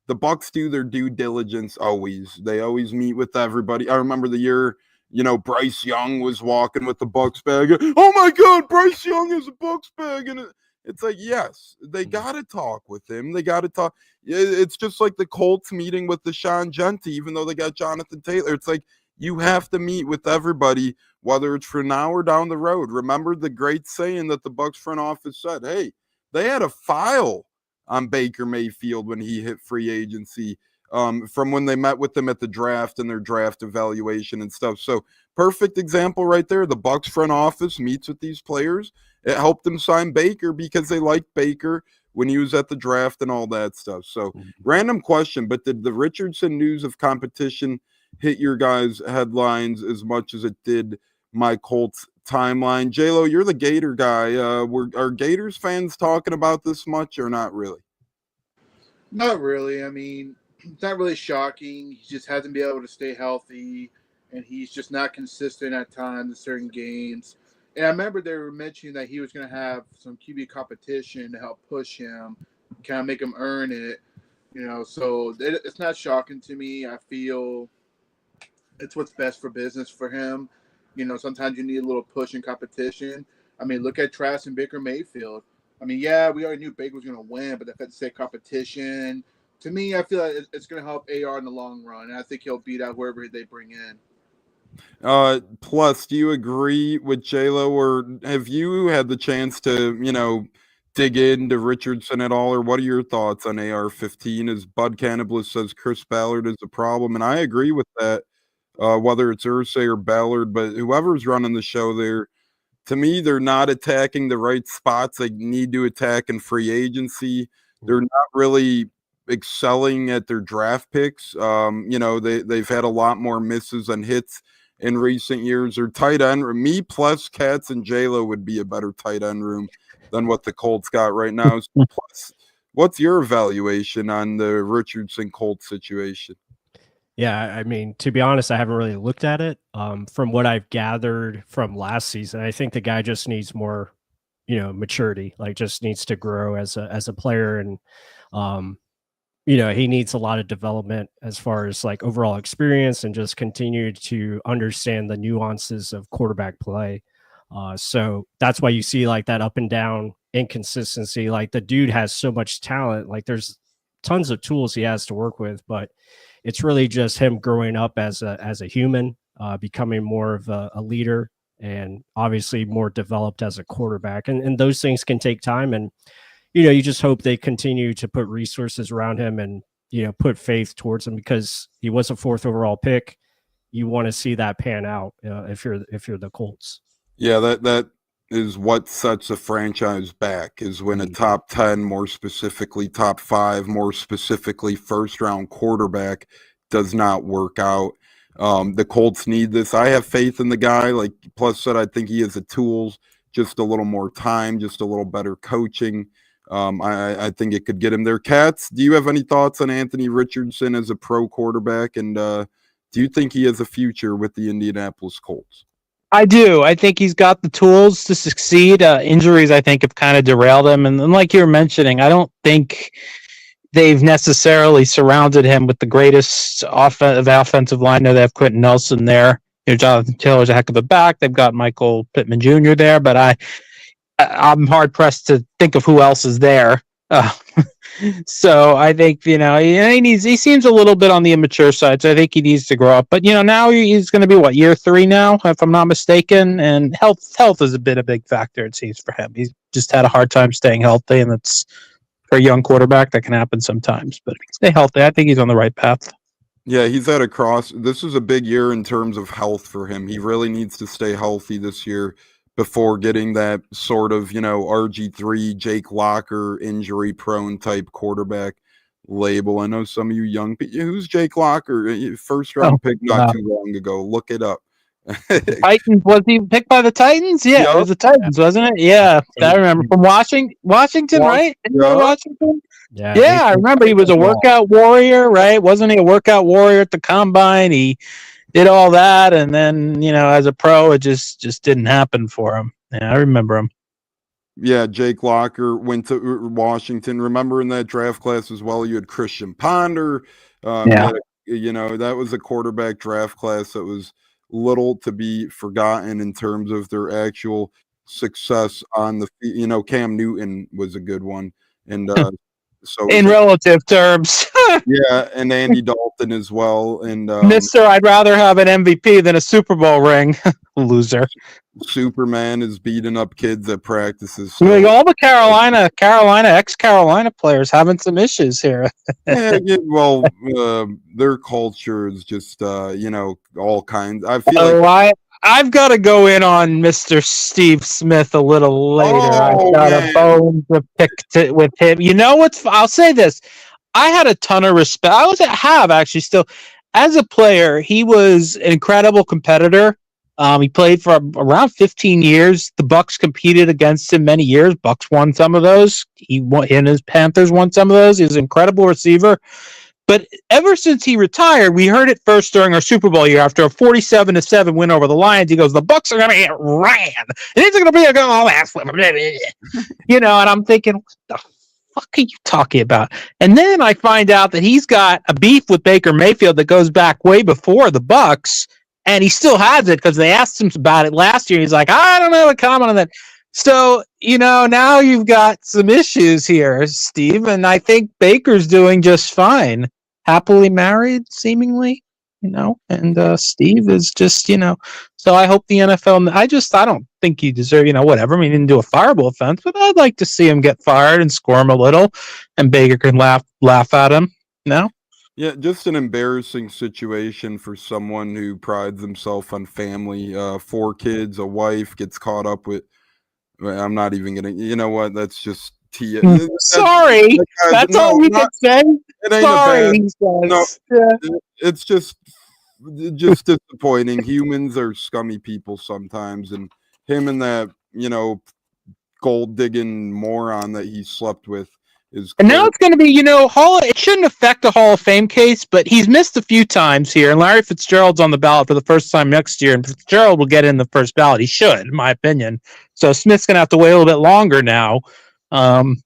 the Bucs do their due diligence always. They always meet with everybody. I remember the year, you know, Bryce Young was walking with the Bucs bag. Oh my God, Bryce Young is a Bucs bag, and it's like, yes, they got to talk with him. They got to talk. It's just like the Colts meeting with Deshaun Genti, even though they got Jonathan Taylor. It's like you have to meet with everybody, whether it's for now or down the road. Remember the great saying that the Bucs front office said, hey, they had a file on Baker Mayfield when he hit free agency from when they met with them at the draft and their draft evaluation and stuff. So perfect example right there. The Bucs front office meets with these players. It helped them sign Baker because they liked Baker when he was at the draft and all that stuff. So random question, but did the Richardson news of competition hit your guys' headlines as much as it did my Colts timeline? J-Lo, you're the Gator guy. Are Gators fans talking about this much or not really? Not really. I mean, it's not really shocking. He just hasn't been able to stay healthy, and he's just not consistent at times in certain games. And I remember they were mentioning that he was going to have some QB competition to help push him, kind of make him earn it. You know, so it's not shocking to me. I feel it's what's best for business for him. You know, sometimes you need a little push in competition. I mean, look at Trask and Baker Mayfield. I mean, yeah, we already knew Baker was going to win, but the fact to say competition, to me, I feel like it's going to help AR in the long run, and I think he'll beat out whoever they bring in. Plus, do you agree with J-Lo, or have you had the chance to, dig into Richardson at all, or what are your thoughts on AR-15? As Bud Cannibalist says, Chris Ballard is a problem, and I agree with that, whether it's Irsay or Ballard, but whoever's running the show there, to me, they're not attacking the right spots they need to attack in free agency. They're not really excelling at their draft picks. They've had a lot more misses than hits in recent years. Their tight end, me plus Katz and J-Lo would be a better tight end room than what the Colts got right now. So plus, what's your evaluation on the Richardson Colts situation? Yeah, I mean, to be honest, I haven't really looked at it. From what I've gathered from last season, I think the guy just needs more, maturity. Like, just needs to grow as a player, and he needs a lot of development as far as like overall experience and just continue to understand the nuances of quarterback play. So that's why you see like that up and down inconsistency. Like, the dude has so much talent. Like, there's tons of tools he has to work with, but it's really just him growing up as a human, becoming more of a leader, and obviously more developed as a quarterback. And those things can take time. And, you just hope they continue to put resources around him and, put faith towards him, because he was a 4th overall pick. You want to see that pan out if you're the Colts. Yeah, that is what sets a franchise back, is when a top 10, more specifically top 5, more specifically first-round quarterback does not work out. The Colts need this. I have faith in the guy. Like Plus said, I think he has the tools, just a little more time, just a little better coaching. I think it could get him there. Katz, do you have any thoughts on Anthony Richardson as a pro quarterback? And do you think he has a future with the Indianapolis Colts? I do. I think he's got the tools to succeed. Injuries, I think, have kind of derailed him. And like you were mentioning, I don't think they've necessarily surrounded him with the greatest offensive line. They have Quentin Nelson there. Jonathan Taylor's a heck of a back. They've got Michael Pittman Jr. there, but I'm hard pressed to think of who else is there. So I think he seems a little bit on the immature side. So I think he needs to grow up. But now he's going to be year 3 now, if I'm not mistaken. And health has been a big factor, it seems, for him. He's just had a hard time staying healthy, and that's for a young quarterback that can happen sometimes. But if he stay healthy, I think he's on the right path. Yeah, he's at a cross. This is a big year in terms of health for him. He really needs to stay healthy this year before getting that sort of, RG3, Jake Locker, injury-prone type quarterback label. I know some of you young people, who's Jake Locker? First-round pick not too long ago. Look it up. Titans, was he picked by the Titans? Yeah, yep. It was the Titans, wasn't it? Yeah, I remember. From Washington, right? Yeah. Washington? Yeah, I remember he was a workout warrior, right? Wasn't he a workout warrior at the combine? He did all that, and then, as a pro, it just didn't happen for him. Yeah, I remember him. Yeah, Jake Locker went to Washington. Remember in that draft class as well, you had Christian Ponder. That was a quarterback draft class that was little to be forgotten in terms of their actual success on the Cam Newton was a good one, and so in relative terms. Yeah, and Andy Dalton as well, and Mister, I'd rather have an MVP than a Super Bowl ring. Loser. Superman is beating up kids at practices. So. All the ex-Carolina players having some issues here. Well, their culture is just, all kinds. I feel I've got to go in on Mr. Steve Smith a little later. I've got a bone to pick with him. I'll say this. I had a ton of respect. I actually still. As a player, he was an incredible competitor. He played for around 15 years. The Bucs competed against him many years. Bucs won some of those. And his Panthers won some of those. He was an incredible receiver. But ever since he retired, we heard it first during our Super Bowl year after a 47-7 win over the Lions. He goes, "The Bucs are going to get ran. And it's going to be a good ass flip." And I'm thinking, what the fuck are you talking about? And then I find out that he's got a beef with Baker Mayfield that goes back way before the Bucs. And he still has it because they asked him about it last year. He's like, I don't have a comment on that. So, now you've got some issues here, Steve, and I think Baker's doing just fine. Happily married, seemingly. and Steve is just, so I hope the NFL, I don't think he deserves, whatever. I mean, he didn't do a fireable offense, but I'd like to see him get fired and squirm a little, and Baker can laugh at him, Yeah, just an embarrassing situation for someone who prides himself on family. 4 kids, a wife, gets caught up with. Well, I'm not even gonna. You know what? That's just Sorry, that's no, all you can say. it ain't Sorry, a bad. he No, says. Yeah. it's just disappointing. Humans are scummy people sometimes, and him and that gold digging moron that he slept with is. And now it's going to be, it shouldn't affect the Hall of Fame case, but he's missed a few times here, and Larry Fitzgerald's on the ballot for the first time next year, and Fitzgerald will get in the first ballot. He should, in my opinion. So Smith's going to have to wait a little bit longer now. And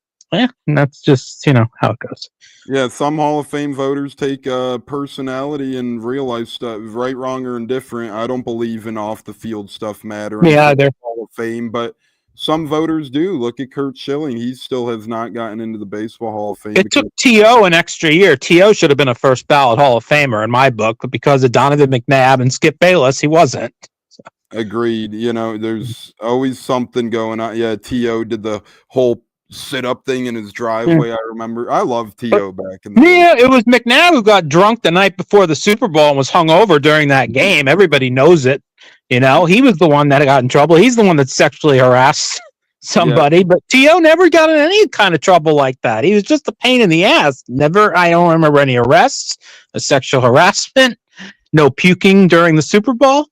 that's just, how it goes. Yeah, some Hall of Fame voters take personality and real life stuff, right, wrong, or indifferent. I don't believe in off the field stuff mattering. Yeah, they're Hall of Fame, but some voters do. Look at Kurt Schilling; he still has not gotten into the Baseball Hall of Fame. It took T.O. an extra year. T.O. should have been a first ballot Hall of Famer in my book, but because of Donovan McNabb and Skip Bayless, he wasn't. So. Agreed. There's always something going on. Yeah, T.O. did the whole sit-up thing in his driveway. I remember. I loved T.O. back in the day. It was McNabb who got drunk the night before the Super Bowl and was hungover during that game. Everybody knows it. He was the one that got in trouble. He's the one that sexually harassed somebody, but T.O. never got in any kind of trouble like that. He was just a pain in the ass. I don't remember any arrests, a sexual harassment, no puking during the Super Bowl.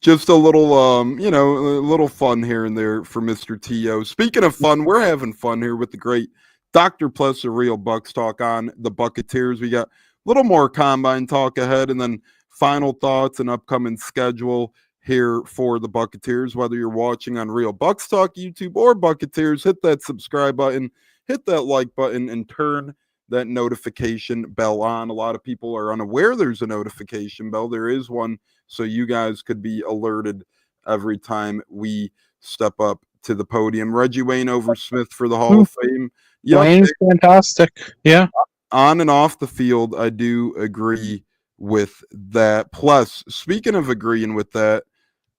Just a little, a little fun here and there for Mr. T.O. Speaking of fun, we're having fun here with the great Dr. Plus a Real Bucs talk on the Buccateers. We got a little more combine talk ahead, and then final thoughts and upcoming schedule here for the Buccateers. Whether you're watching on Real Bucs Talk YouTube or Buccateers, hit that subscribe button, hit that like button, and turn that notification bell on. A lot of people are unaware there's a notification bell. There is one, so you guys could be alerted every time we step up to the podium. Reggie Wayne over Smith for the Hall of Fame. Yeah, Wayne's fantastic. Yeah. On and off the field, I do agree with that. Plus, speaking of agreeing with that,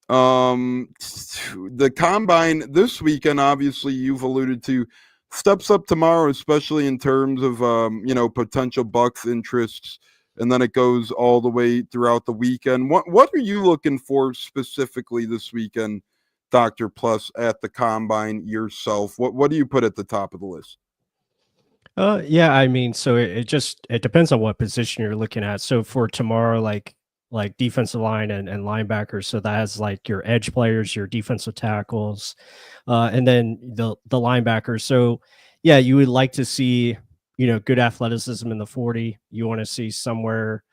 the combine this weekend, obviously you've alluded to, steps up tomorrow, especially in terms of potential Bucs interests, and then it goes all the way throughout the weekend. What are you looking for specifically this weekend, Dr. Plus, at the combine yourself? What do you put at the top of the list? Yeah, I mean, so it depends on what position you're looking at. So for tomorrow, like defensive line and linebackers, so that has like your edge players, your defensive tackles, and then the linebackers. So yeah, you would like to see good athleticism in the 40. You want to see somewhere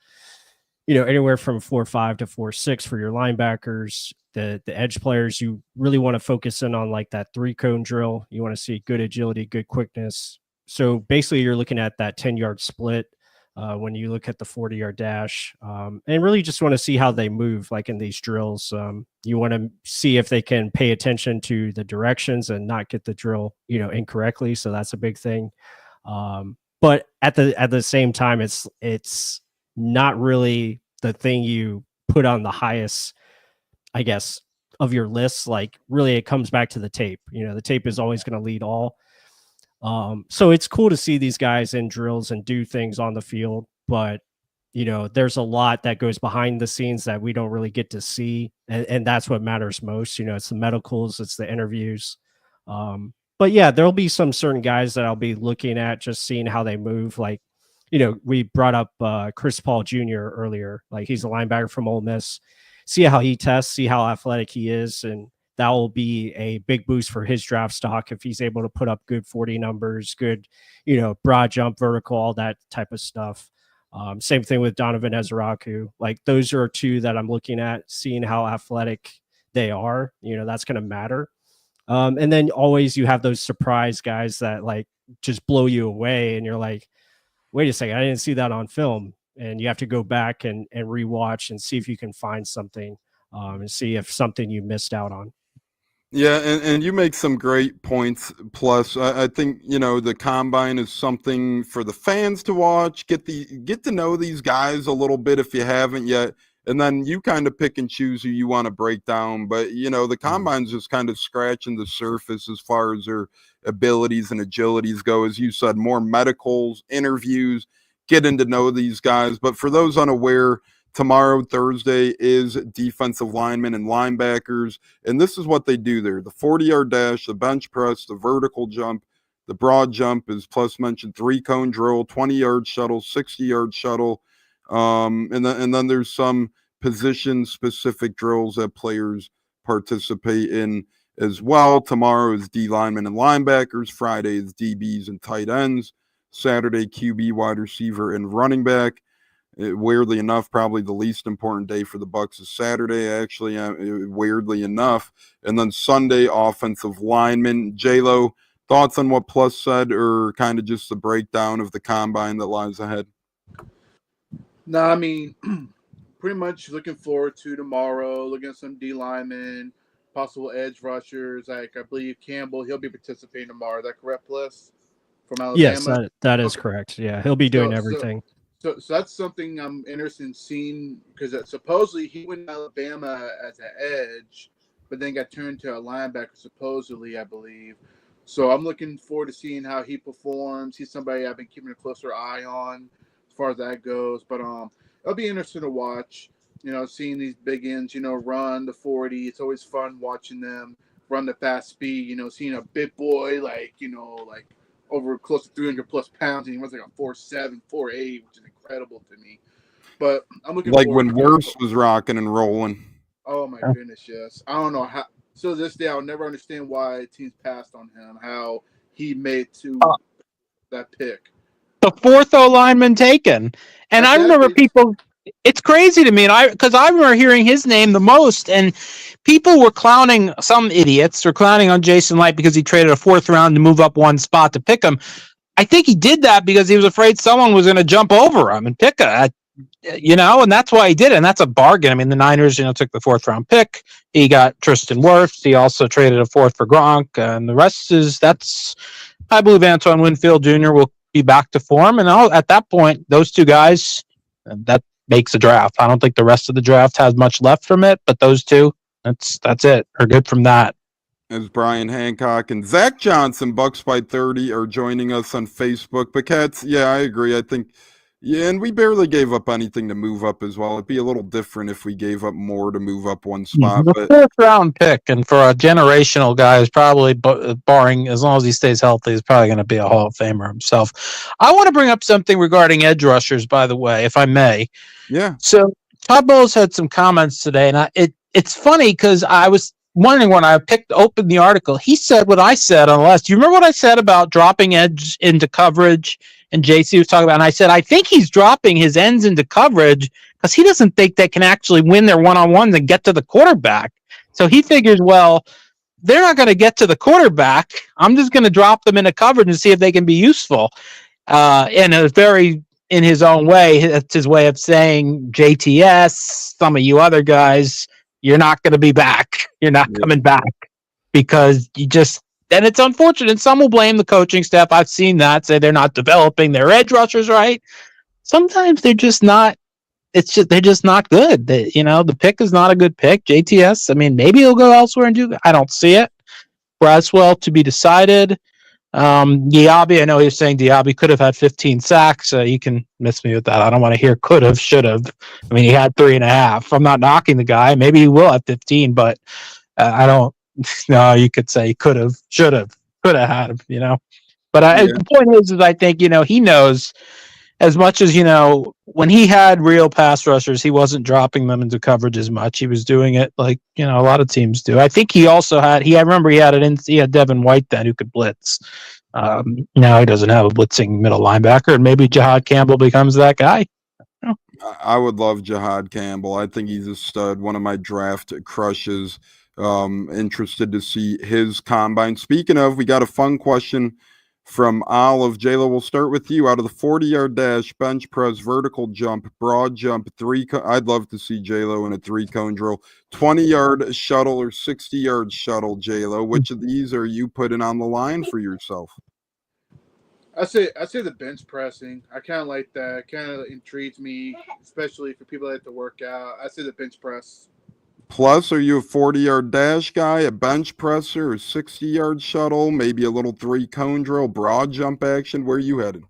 anywhere from 4.5 to 4.6 for your linebackers. The edge players, you really want to focus in on like that 3-cone drill. You want to see good agility, good quickness. So basically you're looking at that 10-yard split when you look at the 40-yard dash, and really just want to see how they move like in these drills. You want to see if they can pay attention to the directions and not get the drill incorrectly. So that's a big thing. But at the same time, it's not really the thing you put on the highest, I guess, of your lists. Like really it comes back to the tape. The tape is always going to lead all. So it's cool to see these guys in drills and do things on the field, but there's a lot that goes behind the scenes that we don't really get to see. And that's what matters most. It's the medicals, it's the interviews. But yeah, there'll be some certain guys that I'll be looking at, just seeing how they move. Like, we brought up Chris Paul Jr. earlier. Like he's a linebacker from Ole Miss. See how he tests, see how athletic he is. And that will be a big boost for his draft stock if he's able to put up good 40 numbers, good, broad jump, vertical, all that type of stuff. Same thing with Donovan Ezraku. Like those are two that I'm looking at, seeing how athletic they are. That's going to matter. And then always you have those surprise guys that like just blow you away, and you're like, wait a second, I didn't see that on film. And you have to go back and rewatch and see if you can find something, and see if something you missed out on. Yeah, and you make some great points. Plus, I think the combine is something for the fans to watch. Get to know these guys a little bit if you haven't yet, and then you kind of pick and choose who you want to break down. But the combine's just kind of scratching the surface as far as their abilities and agilities go. As you said, more medicals, interviews, getting to know these guys. But for those unaware, tomorrow, Thursday, is defensive linemen and linebackers. And this is what they do there: the 40-yard dash, the bench press, the vertical jump, the broad jump, as Plus mentioned, 3-cone drill, 20-yard shuttle, 60-yard shuttle. And then there's some position-specific drills that players participate in as well. Tomorrow is D linemen and linebackers. Friday is DBs and tight ends. Saturday, QB, wide receiver, and running back. Weirdly enough, probably the least important day for the Bucs is Saturday, actually, weirdly enough. And then Sunday, offensive lineman. J-Lo, thoughts on what Plus said, or kind of just the breakdown of the combine that lies ahead? No, I mean, pretty much looking forward to tomorrow, looking at some D linemen, possible edge rushers. Like, I believe Campbell, he'll be participating tomorrow. Is that correct, Plus? From Yes, Alabama? that is correct. Yeah, he'll be doing everything. So that's something I'm interested in seeing, because supposedly he went to Alabama as an edge, but then got turned to a linebacker, supposedly, I believe. So I'm looking forward to seeing how he performs. He's somebody I've been keeping a closer eye on as far as that goes. But it'll be interesting to watch, seeing these big ends, run the 40. It's always fun watching them run the fast speed, seeing a big boy like over close to 300 plus pounds, and he runs like a 4.7, 4.8, which is incredible to me. But I'm looking like forward when Wirfs was rocking and rolling. Oh my goodness, yes. I don't know how. So this day, I'll never understand why teams passed on him. How he made to that pick. The fourth O lineman taken, and exactly. I remember people. It's crazy to me, and because I remember hearing his name the most, and people were clowning, some idiots were clowning on Jason Light because he traded a fourth round to move up one spot to pick him. I think he did that because he was afraid someone was going to jump over him and pick it, and that's why he did it. And that's a bargain. I mean, the Niners, took the fourth round pick. He got Tristan Wirfs. He also traded a fourth for Gronk, and the rest I believe Antoine Winfield Jr. will be back to form. And at that point, those two guys, that makes a draft. I don't think the rest of the draft has much left from it, but those two, that's it. Are good from that. As Brian Hancock and Zach Johnson, Bucs by 30, are joining us on Facebook. But Cats, yeah, I agree. I think, and we barely gave up anything to move up as well. It'd be a little different if we gave up more to move up one spot. The fourth round pick, and for a generational guy, is probably, barring as long as he stays healthy, is probably going to be a Hall of Famer himself. I want to bring up something regarding edge rushers, by the way, if I may. Yeah. So Todd Bowles had some comments today, and it's funny because I was wondering when I opened the article, he said what I said on the last. Do you remember what I said about dropping edge into coverage? And JC was talking about, and I said, I think he's dropping his ends into coverage because he doesn't think they can actually win their one-on-ones and get to the quarterback. So he figures, well, they're not going to get to the quarterback. I'm just going to drop them into coverage and see if they can be useful. And it was very, in his own way, it's his way of saying, JTS, some of you other guys, you're not going to be back. You're not coming back because and it's unfortunate. Some will blame the coaching staff. I've seen that, say they're not developing their edge rushers right. Sometimes they're just not. They're just not good. The pick is not a good pick. JTS, I mean, maybe he'll go elsewhere and do. I don't see it. Braswell to be decided. Diaby, I know he was saying Diaby could have had 15 sacks. You can miss me with that. I don't want to hear could have, should have. I mean, he had 3.5. I'm not knocking the guy. Maybe he will have 15, but I don't. No, you could say could have, should have, could have had, But the point is I think, he knows as much as, when he had real pass rushers, he wasn't dropping them into coverage as much. He was doing it like, a lot of teams do. I think he also had, I remember he had Devin White then who could blitz. Now he doesn't have a blitzing middle linebacker, and maybe Jahad Campbell becomes that guy. I would love Jahad Campbell. I think he's a stud, one of my draft crushes. Interested to see his combine. Speaking of, we got a fun question from Olive. J-Lo, we'll start with you. Out of the 40-yard dash, bench press, vertical jump, broad jump, I'd love to see J-Lo in a 3-cone drill. 20-yard shuttle or 60-yard shuttle, J-Lo. Which of these are you putting on the line for yourself? I say the bench pressing. I kind of like that. Kind of intrigues me, especially for people that like to work out. I say the bench press. Plus, are you a 40-yard dash guy, a bench presser, a 60-yard shuttle, maybe a little 3-cone drill, broad jump action? Where are you headed?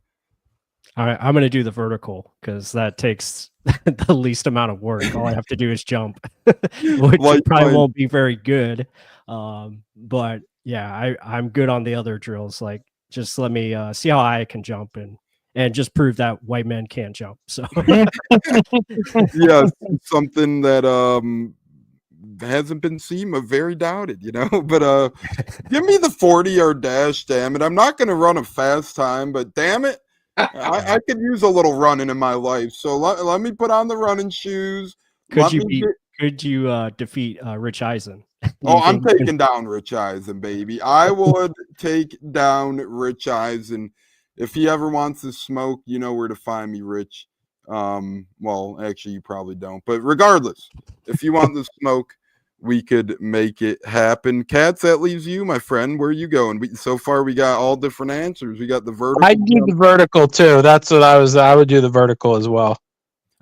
I'm going to do the vertical because that takes the least amount of work. All I have to do is jump, which probably won't be very good. But yeah, I'm good on the other drills. Like, just let me see how high I can jump and just prove that white men can't jump. So yes, something that hasn't been seen, but very doubted, But give me the 40-yard dash, damn it. I'm not going to run a fast time, but damn it, I could use a little running in my life. So let me put on the running shoes. Could you defeat Rich Eisen? I'm taking down Rich Eisen, baby. I would take down Rich Eisen. If he ever wants to smoke, you know where to find me, Rich. Well, actually, you probably don't. But regardless, if you want the smoke, we could make it happen. Katz, that leaves you, my friend. Where are you going? So far, we got all different answers. We got the vertical. I'd do the vertical, too. That's what I would do the vertical as well.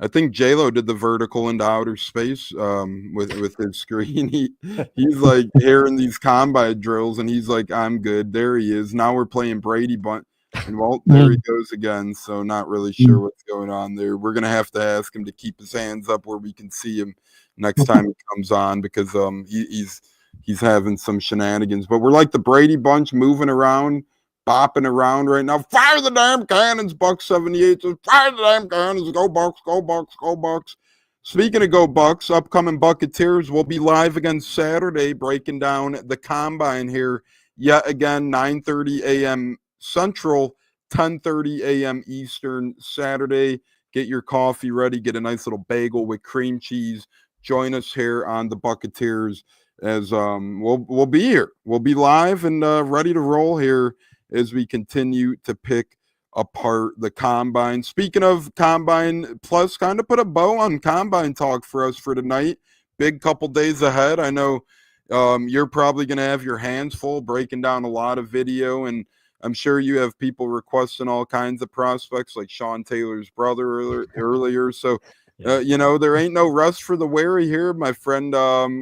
I think J-Lo did the vertical into outer space with his screen. He's like hearing these combine drills, and he's like, I'm good. There he is. Now we're playing Brady Bunch. And well, there he goes again. So not really sure what's going on there. We're going to have to ask him to keep his hands up where we can see him next time he comes on because he's having some shenanigans. But we're like the Brady Bunch moving around, bopping around right now. Fire the damn cannons, Bucs 78 says, fire the damn cannons. Go Bucs, go Bucs, go Bucs. Speaking of go Bucs, upcoming Buccateers will be live again Saturday, breaking down the combine here yet again, 9:30 a.m. Central, 10:30 a.m. Eastern, Saturday. Get your coffee ready. Get a nice little bagel with cream cheese. Join us here on the Buccateers as we'll be here. We'll be live and ready to roll here as we continue to pick apart the combine. Speaking of combine, plus kind of put a bow on combine talk for us for tonight. Big couple days ahead. I know you're probably going to have your hands full breaking down a lot of video, and I'm sure you have people requesting all kinds of prospects like Sean Taylor's brother earlier. So, there ain't no rest for the weary here, my friend.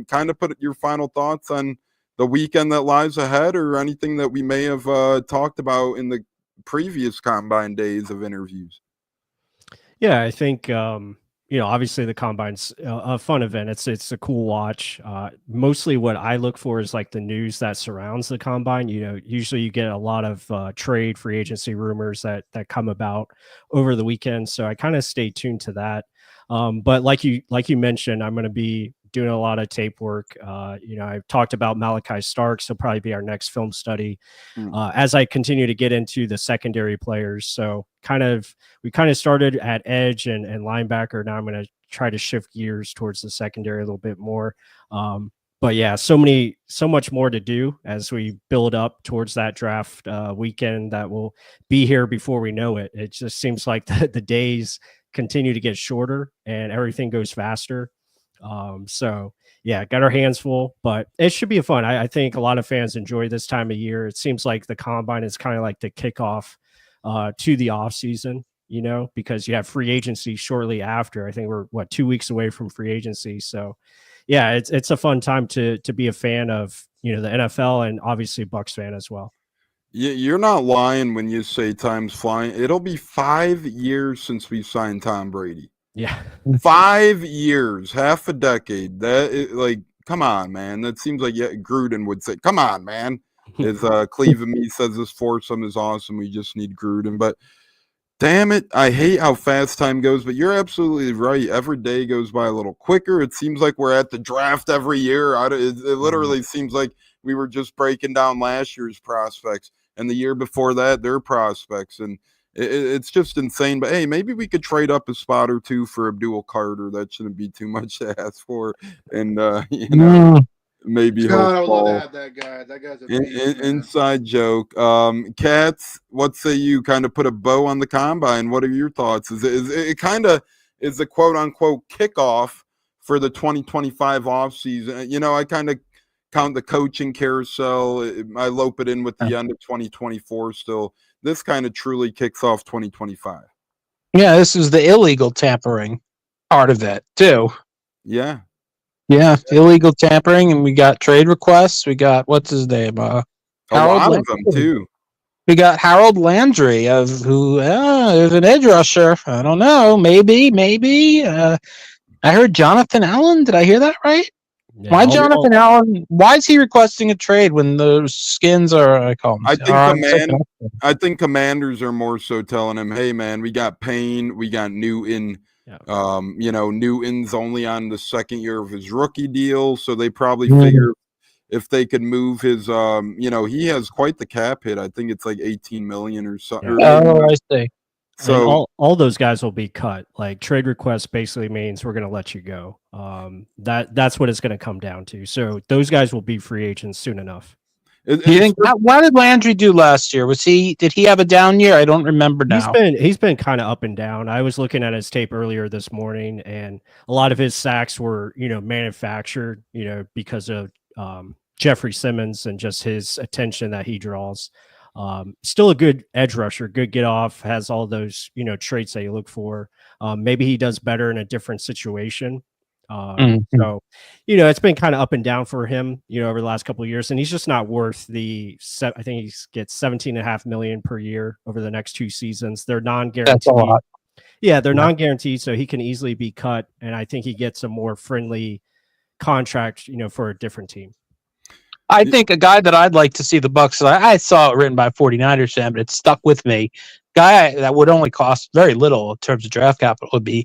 Kind of put your final thoughts on the weekend that lies ahead or anything that we may have talked about in the previous combine days of interviews. Yeah, I think obviously the combine's a fun event. It's a cool watch. Mostly what I look for is like the news that surrounds the combine. Usually you get a lot of trade free agency rumors that come about over the weekend. So I kind of stay tuned to that. But like you mentioned, I'm going to be doing a lot of tape work. I've talked about Malachi Starks. He'll probably be our next film study as I continue to get into the secondary players. So we kind of started at edge and linebacker. Now I'm going to try to shift gears towards the secondary a little bit more. But yeah, so much more to do as we build up towards that draft weekend that will be here before we know it. It just seems like the days continue to get shorter and everything goes faster. So yeah, got our hands full, but it should be fun. I think a lot of fans enjoy this time of year. It seems like the combine is kind of like the kickoff to the off season, because you have free agency shortly after. I think we're 2 weeks away from free agency. So yeah, it's a fun time to be a fan of, the NFL and obviously Bucs fan as well. You're not lying when you say time's flying. It'll be 5 years since we signed Tom Brady. Yeah. 5 years, half a decade. Come on, man. That seems like Gruden would say, come on, man. As Cleveland me says, this foursome is awesome. We just need Gruden. But damn it, I hate how fast time goes. But you're absolutely right. Every day goes by a little quicker. It seems like we're at the draft every year. It literally seems like we were just breaking down last year's prospects. And the year before that, their prospects. And it's just insane. But, hey, maybe we could trade up a spot or two for Abdul Carter. That shouldn't be too much to ask for. And, maybe God, he'll I would love to fall. have that guy. That guy's a beast, man. Inside joke. Cats, what say you kind of put a bow on the combine? What are your thoughts? It kind of is a quote unquote kickoff for the 2025 offseason? You know, I kind of count the coaching carousel. I lope it in with the end of 2024 still. This kind of truly kicks off 2025. Yeah, this is the illegal tampering part of it, too. Yeah. Yeah, illegal tampering, and we got trade requests. We got, what's his name? A Harold lot Landry. of them, too. We got Harold Landry, of who is an edge rusher. I don't know. Maybe. I heard Jonathan Allen. Did I hear that right? Yeah, Why Jonathan Allen? Why is he requesting a trade when the Skins are? I call them. I think Commanders are more so telling him, "Hey, man, we got Payne, we got Newton. Yeah. You know, Newton's only on the second year of his rookie deal, so they probably figure if they could move his, you know, he has quite the cap hit. I think it's like 18 million or something. Yeah. Oh, I see. So all those guys will be cut. Like trade request basically means we're going to let you go. That's what it's going to come down to. So those guys will be free agents soon enough. Do you think? What did Landry do last year? Did he have a down year? I don't remember now. He's been kind of up and down. I was looking at his tape earlier this morning, and a lot of his sacks were, you know, manufactured, you know, because of Jeffrey Simmons and just his attention that he draws. Still a good edge rusher, good get off, has all those, you know, traits that you look for. Maybe he does better in a different situation. So, you know, it's been kind of up and down for him, you know, over the last couple of years, and he's just not worth I think he gets 17.5 million per year over the next 2 seasons. They're non-guaranteed. That's a lot. Yeah, they're non-guaranteed, so he can easily be cut, and I think he gets a more friendly contract, you know, for a different team. I think a guy that I'd like to see the Bucs. I saw it written by 49ers fan, but it stuck with me. Guy that would only cost very little in terms of draft capital would be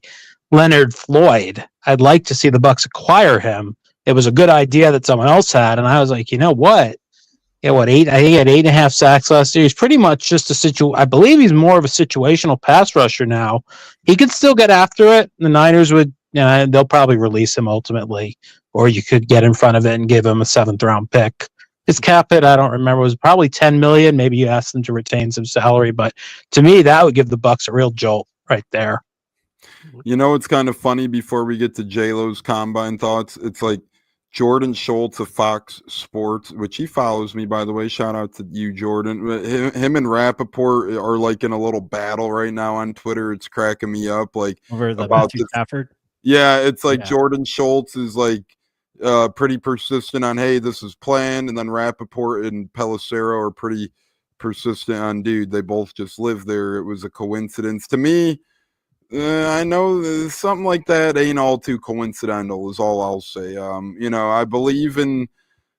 Leonard Floyd. I'd like to see the Bucs acquire him. It was a good idea that someone else had, and I was like, you know what? Yeah, I think he had 8.5 sacks last year. He's pretty much just I believe he's more of a situational pass rusher now. He could still get after it. The Niners would, they'll probably release him ultimately, or you could get in front of it and give him a 7th round pick. His cap hit, I don't remember, was probably 10 million. Maybe you asked them to retain some salary, but to me, that would give the Bucs a real jolt right there. You know, it's kind of funny before we get to J-Lo's combine thoughts. It's like Jordan Schultz of Fox Sports, which he follows me, by the way. Shout out to you, Jordan. Him and Rappaport are like in a little battle right now on Twitter. It's cracking me up. Like over the about Matthew Stafford. Yeah, it's like Jordan Schultz is like pretty persistent on, hey, this is planned, and then Rappaport and Pelissero are pretty persistent on, dude, they both just live there. It was a coincidence. To me, I know something like that ain't all too coincidental is all I'll say. You know, I believe in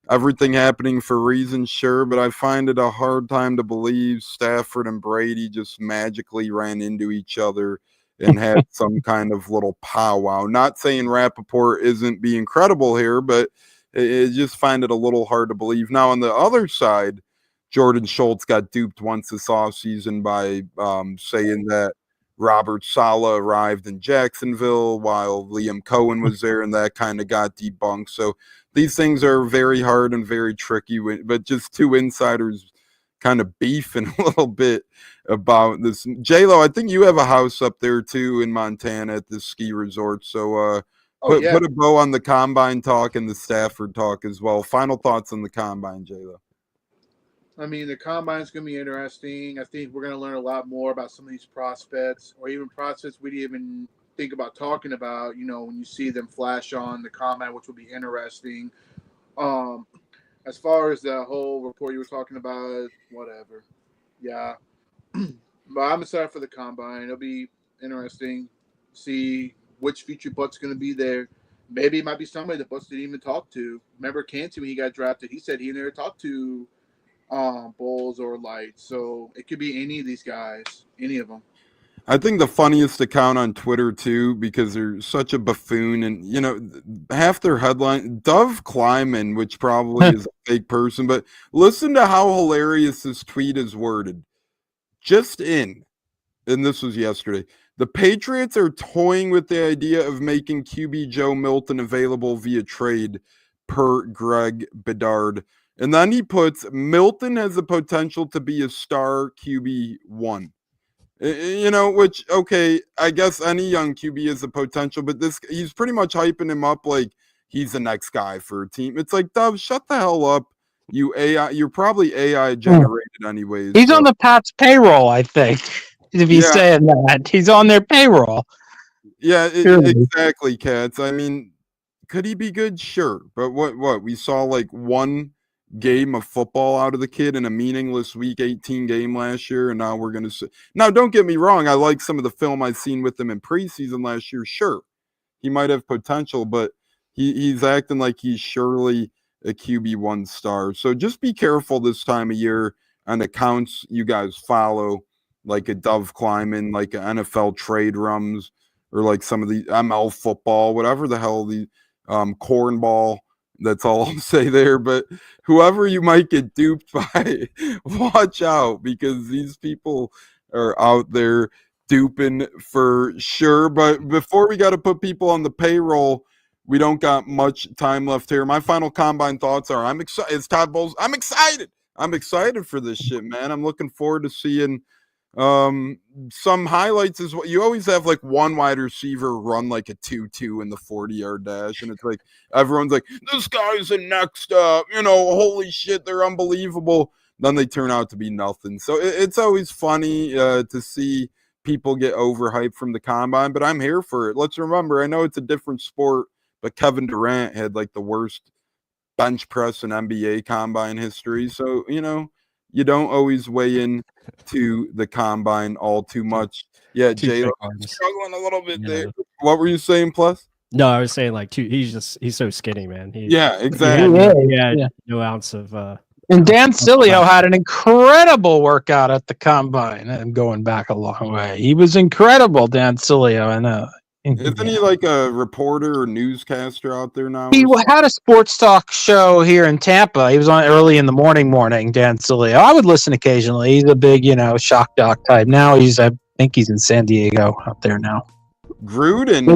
everything happening for reasons, sure, but I find it a hard time to believe Stafford and Brady just magically ran into each other and had some kind of little powwow. Not saying Rappaport isn't being credible here, but I just find it a little hard to believe. Now, on the other side, Jordan Schultz got duped once this offseason by saying that Robert Saleh arrived in Jacksonville while Liam Cohen was there, and that kind of got debunked. So these things are very hard and very tricky, but just two insiders kind of beefing a little bit about this. J-Lo, I think you have a house up there too in Montana at the ski resort. So put a bow on the combine talk and the Stafford talk as well. Final thoughts on the combine, J-Lo. I mean, the combine's going to be interesting. I think we're going to learn a lot more about some of these prospects, or even prospects we didn't even think about talking about, you know, when you see them flash on the combine, which will be interesting. As far as the whole report you were talking about, whatever. Yeah. But I'm excited for the combine. It'll be interesting to see which future Bucks going to be there. Maybe it might be somebody the Bucks didn't even talk to. Remember Canty when he got drafted, he said he never talked to Bulls or Lights. So it could be any of these guys, any of them. I think the funniest account on Twitter too, because they're such a buffoon, and you know, half their headline, Dove Kleiman, which probably is a fake person, but listen to how hilarious this tweet is worded. Just in, and this was yesterday, the Patriots are toying with the idea of making QB Joe Milton available via trade. per Greg Bedard. And then he puts Milton has the potential to be a star QB1. Which, okay, I guess any young QB has the potential, but he's pretty much hyping him up like he's the next guy for a team. It's like, Dove, shut the hell up. You're probably AI generated anyways. He's on the Pats payroll, I think. If he's saying that, he's on their payroll. Yeah, exactly, Cats. I mean, could he be good? Sure, but what we saw like one game of football out of the kid in a meaningless Week 18 game last year, and now we're gonna say. Now, don't get me wrong. I like some of the film I've seen with him in preseason last year. Sure, he might have potential, but he's acting like he's surely a QB1 star. So just be careful this time of year on accounts you guys follow, like a Dove Kleiman, like a NFL Trade Rums, or like some of the ML football, whatever the hell the cornball. That's all I'll say there. But whoever you might get duped by, watch out, because these people are out there duping for sure. But before we got to put people on the payroll, we don't got much time left here. My final combine thoughts are I'm excited. It's Todd Bowles. I'm excited. I'm excited for this shit, man. I'm looking forward to seeing some highlights. Is what you always have, like one wide receiver run like a 2-2 in the 40-yard dash, and it's like everyone's like, this guy's the next holy shit, they're unbelievable. Then they turn out to be nothing. So it's always funny to see people get overhyped from the combine, but I'm here for it. Let's remember, I know it's a different sport, but Kevin Durant had like the worst bench press in NBA combine history. So, you don't always weigh in to the combine all too much. Yeah, Jay struggling a little bit there. What were you saying, Plus? No, I was saying like he's so skinny, man. Exactly. No ounce of and Dan Sileo had an incredible workout at the combine, and going back a long way. He was incredible, Dan Sileo, and isn't he like a reporter or newscaster out there now? He had a sports talk show here in Tampa. He was on early in the morning, Dan Sileo. I would listen occasionally. He's a big, shock doc type. Now I think he's in San Diego out there now. Gruden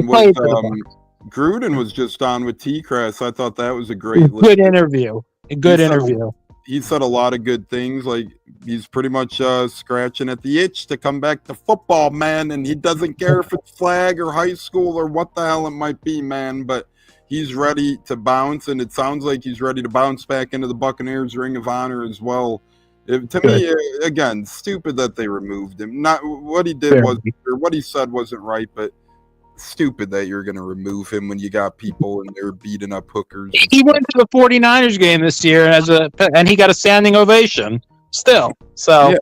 was just on with T-Crass. I thought that was a great interview. A good interview. He said a lot of good things. Like he's pretty much scratching at the itch to come back to football, man. And he doesn't care if it's flag or high school or what the hell it might be, man. But he's ready to bounce, and it sounds like he's ready to bounce back into the Buccaneers Ring of Honor as well. To me, again, stupid that they removed him. Not what he did or what he said wasn't right, but stupid that you're going to remove him when you got people and they're beating up hookers. He went to the 49ers game this year and he got a standing ovation still. So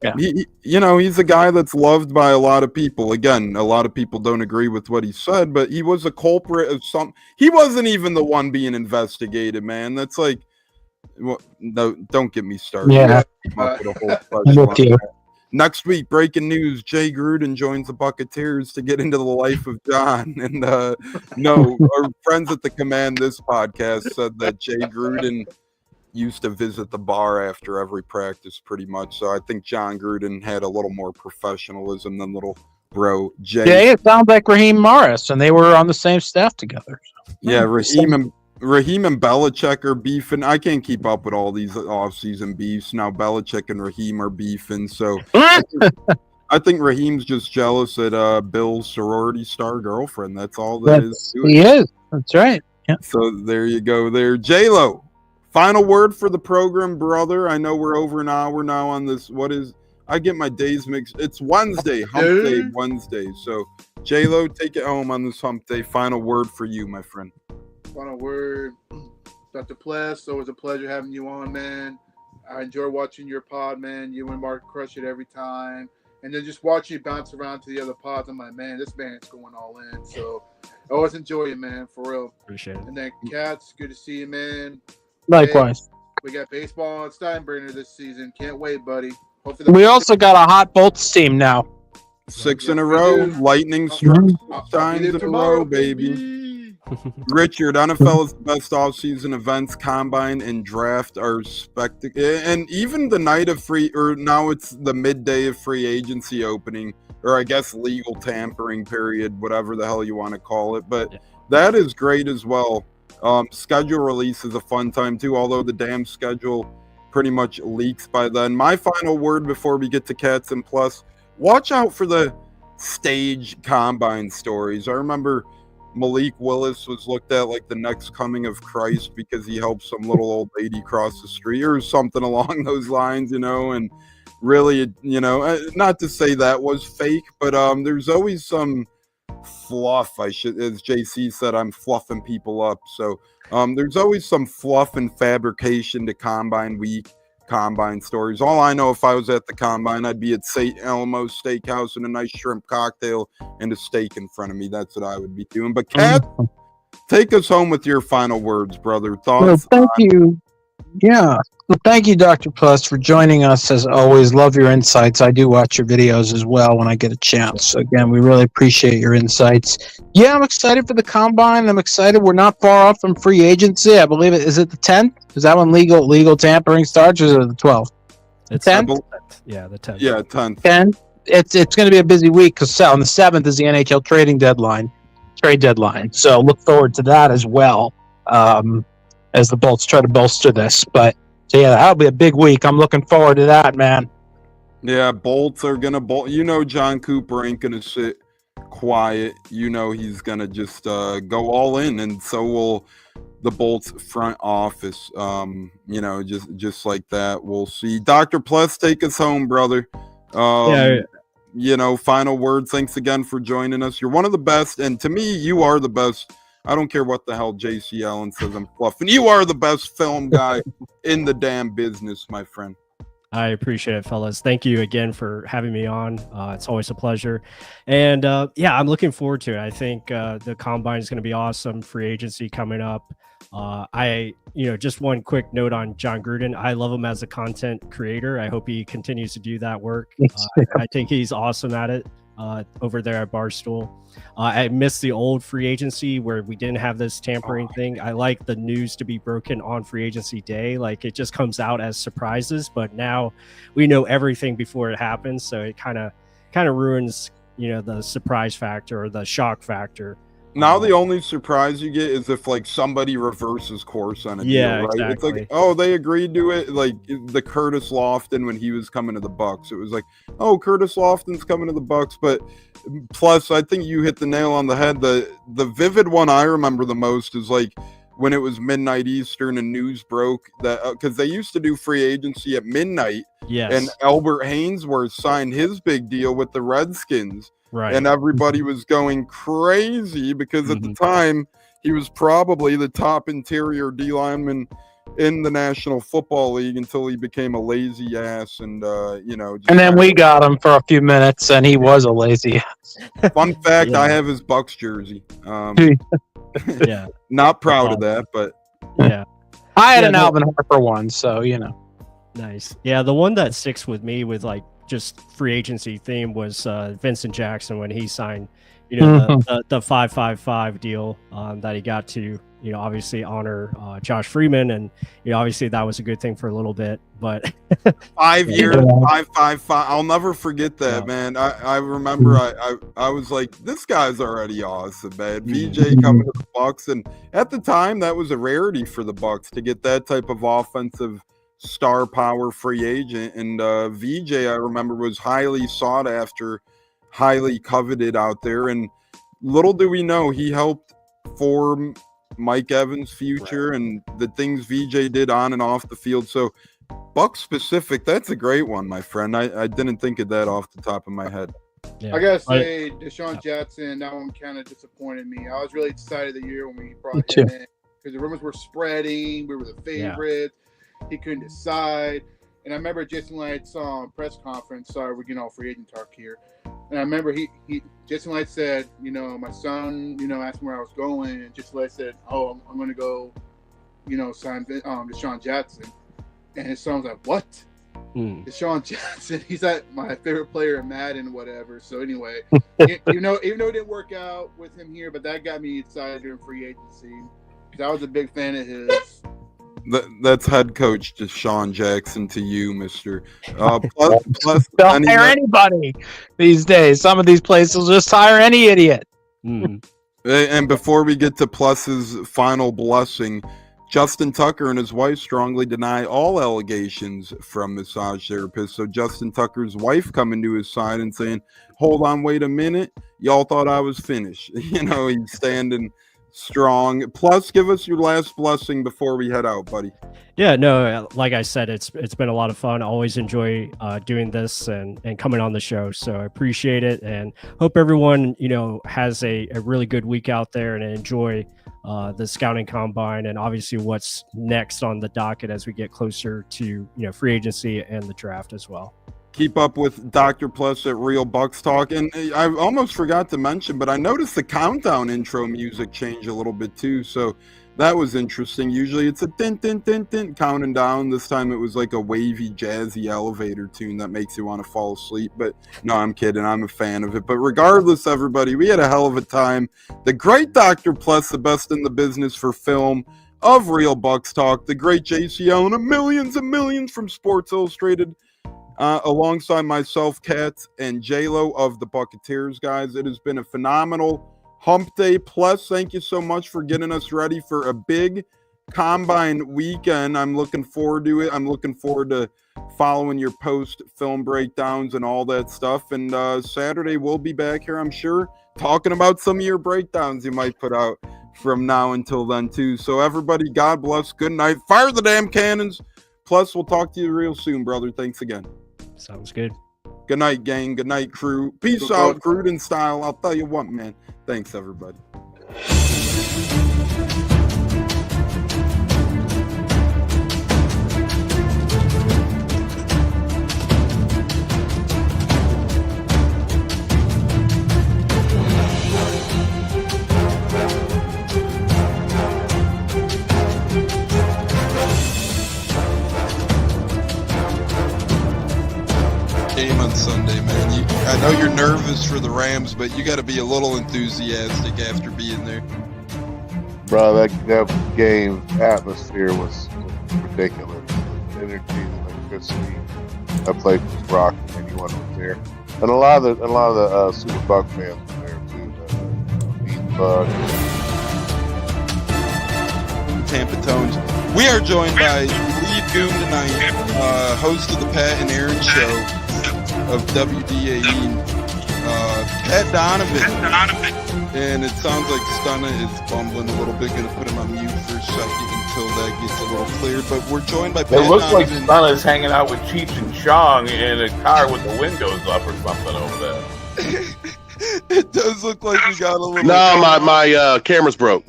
yeah. He's a guy that's loved by a lot of people. Again, a lot of people don't agree with what he said, but he was a culprit of some. He wasn't even the one being investigated, man. That's like, well, no, don't get me started. Yeah. Next week, breaking news: Jay Gruden joins the Buccateers to get into the life of John. And our friends at the Command This podcast said that Jay Gruden used to visit the bar after every practice, pretty much. So I think John Gruden had a little more professionalism than little bro Jay. Jay, it sounds like Raheem Morris, and they were on the same staff together. So. Yeah, Raheem and Belichick are beefing. I can't keep up with all these off-season beefs. Now Belichick and Raheem are beefing. So I think Raheem's just jealous at Bill's sorority star girlfriend. That's all that is. He is. That's right. Yeah. So there you go there. J-Lo, final word for the program, brother. I know we're over an hour now on this. I get my days mixed. It's Wednesday, hump day Wednesday. So J-Lo, take it home on this hump day. Final word for you, my friend. Final word, Dr. Pless, always a pleasure having you on, man. I enjoy watching your pod, man. You and Mark crush it every time. And then just watching you bounce around to the other pods, I'm like, man, this man's going all in. So I always enjoy it, man, for real. Appreciate it. And then, Cats, good to see you, man. Likewise. Hey, we got baseball at Steinbrenner this season. Can't wait, buddy. We also got a hot Bolts team now. 6 in a row. Lightning strikes 6 times in a row, baby. Richard, NFL is the best off-season events. Combine and draft are spectacle, and even the night of now it's the midday of free agency opening, or I guess legal tampering period, whatever the hell you want to call it. But that is great as well. Schedule release is a fun time too, although the damn schedule pretty much leaks by then. My final word before we get to Cats and Plus, watch out for the stage combine stories. I remember Malik Willis was looked at like the next coming of Christ because he helped some little old lady cross the street or something along those lines, and really, not to say that was fake, but there's always some fluff. As JC said, I'm fluffing people up. So there's always some fluff and fabrication to combine week, combine stories. All I know, if I was at the combine, I'd be at St. Elmo's Steakhouse and a nice shrimp cocktail and a steak in front of me. That's what I would be doing. But Kat, take us home with your final words, brother. Thoughts? Thank you. Yeah. Well, thank you, Dr. Plus, for joining us. As always, love your insights. I do watch your videos as well when I get a chance. So again, we really appreciate your insights. Yeah, I'm excited for the combine. I'm excited. We're not far off from free agency. I believe it is it the 10th? Is that when legal tampering starts, or is it the 12th? It's 10th? Yeah, the 10th. Yeah, 10th. 10th. It's going to be a busy week because on the 7th is the NHL trade deadline. So look forward to that as well. As the Bolts try to bolster this. But so yeah, that'll be a big week. I'm looking forward to that, man. Yeah, Bolts are gonna bolt. John Cooper ain't gonna sit quiet. He's gonna just go all in, and so will the Bolts front office. Just like that. We'll see. Dr. Plus, take us home, brother. Final word. Thanks again for joining us. You're one of the best, and to me, you are the best. I don't care what the hell JC Allen says I'm fluffing. You are the best film guy in the damn business, my friend. I appreciate it, fellas. Thank you again for having me on. It's always a pleasure. And I'm looking forward to it. I think the combine is going to be awesome. Free agency coming up. Just one quick note on John Gruden. I love him as a content creator. I hope he continues to do that work. I think he's awesome at it. Over there at Barstool. I miss the old free agency where we didn't have this tampering thing. I like the news to be broken on free agency day. Like it just comes out as surprises, but now we know everything before it happens. So it kind of ruins, the surprise factor or the shock factor. Now the only surprise you get is if like somebody reverses course on a deal, right? Exactly. It's like, oh, they agreed to it. Like the Curtis Lofton when he was coming to the Bucs, it was like, oh, Curtis Lofton's coming to the Bucs. But plus, I think you hit the nail on the head. The vivid one I remember the most is like when it was midnight Eastern and news broke that because they used to do free agency at midnight. Yes. And Albert Hainsworth signed his big deal with the Redskins. Right. And everybody was going crazy because at the time he was probably the top interior D lineman in the National Football League until he became a lazy ass and and then we got him for a few minutes and he was a lazy ass. Fun fact, I have his Bucs jersey. Not proud of that, but yeah. I had an Alvin Harper one, so Nice. Yeah, the one that sticks with me with like just free agency theme was Vincent Jackson when he signed, the 5-5-5 deal that he got to, obviously honor Josh Freeman, and obviously that was a good thing for a little bit, but 5 years, 5-5-5. I'll never forget that, man. I remember I was like, this guy's already awesome, man. VJ coming to the Bucs, and at the time that was a rarity for the Bucs to get that type of offensive star power free agent, and VJ I remember was highly sought after, highly coveted out there, and little do we know he helped form Mike Evans' future and the things VJ did on and off the field. So Bucs specific, that's a great one, my friend. I didn't think of that off the top of my head. I gotta say, Deshaun Jackson, that one kind of disappointed me. I was really excited the year when we brought him in because the rumors were spreading. We were the favorites. He couldn't decide. And I remember Jason Light saw a press conference. Sorry, we're getting all free agent talk here. And I remember Jason Light said, my son, asked me where I was going. And Jason Light said, oh, I'm going to go, sign Deshaun Jackson. And his son was like, what? Deshaun Jackson, he's my favorite player in Madden, whatever. So anyway, even though it didn't work out with him here, but that got me excited during free agency because I was a big fan of his. That's head coach Deshaun Jackson to you, Mister. Plus, don't hire anybody these days. Some of these places will just hire any idiot. And before we get to Plus's final blessing, Justin Tucker and his wife strongly deny all allegations from massage therapists. So Justin Tucker's wife coming to his side and saying, hold on, wait a minute. Y'all thought I was finished. You know, he's standing strong. Plus, give us your last blessing before we head out, buddy. Yeah, no, like I said, it's been a lot of fun. I always enjoy doing this and coming on the show. So I appreciate it and hope everyone, you know, has a really good week out there and enjoy the scouting combine and obviously what's next on the docket as we get closer to, you know, free agency and the draft as well. Keep up with Dr. Plus at Real Bucs Talk. And I almost forgot to mention, but I noticed the countdown intro music change a little bit too. So that was interesting. Usually it's a din, din, din, din, counting down. This time it was like a wavy, jazzy elevator tune that makes you want to fall asleep. But no, I'm kidding. I'm a fan of it. But regardless, everybody, we had a hell of a time. The great Dr. Plus, the best in the business for film of Real Bucs Talk. The great JC Allen, and millions from Sports Illustrated. Alongside myself, Kat, and J-Lo of the Buccateers, guys. It has been a phenomenal Hump Day. Plus, thank you so much for getting us ready for a big combine weekend. I'm looking forward to it. I'm looking forward to following your post-film breakdowns and all that stuff. And Saturday, we'll be back here, I'm sure, talking about some of your breakdowns you might put out from now until then, too. So, everybody, God bless. Good night. Fire the damn cannons. Plus, we'll talk to you real soon, brother. Thanks again. Sounds good. Good night, gang. Good night, crew. Peace out, Gruden style. I'll tell you what, man. Thanks, everybody. Game on Sunday, man. I know you're nervous for the Rams, but you got to be a little enthusiastic after being there. Bro, that game atmosphere was ridiculous. The energy, the electricity. That place was rocking. Anyone was there, and a lot of the Super Buck fans were there too. Mean Bucks. Tampa Tones. We are joined by Lead Goon tonight, host of the Pat and Aaron Show of WDAE, Pat Donovan. And it sounds like Stunna is bumbling a little bit. Going to put him on mute for a second until that gets a little cleared. But we're joined by Pat Donovan. It looks like Stunna's hanging out with Cheech and Chong in a car with the windows up or something over there. It does look like we got a little... No, my camera's broke.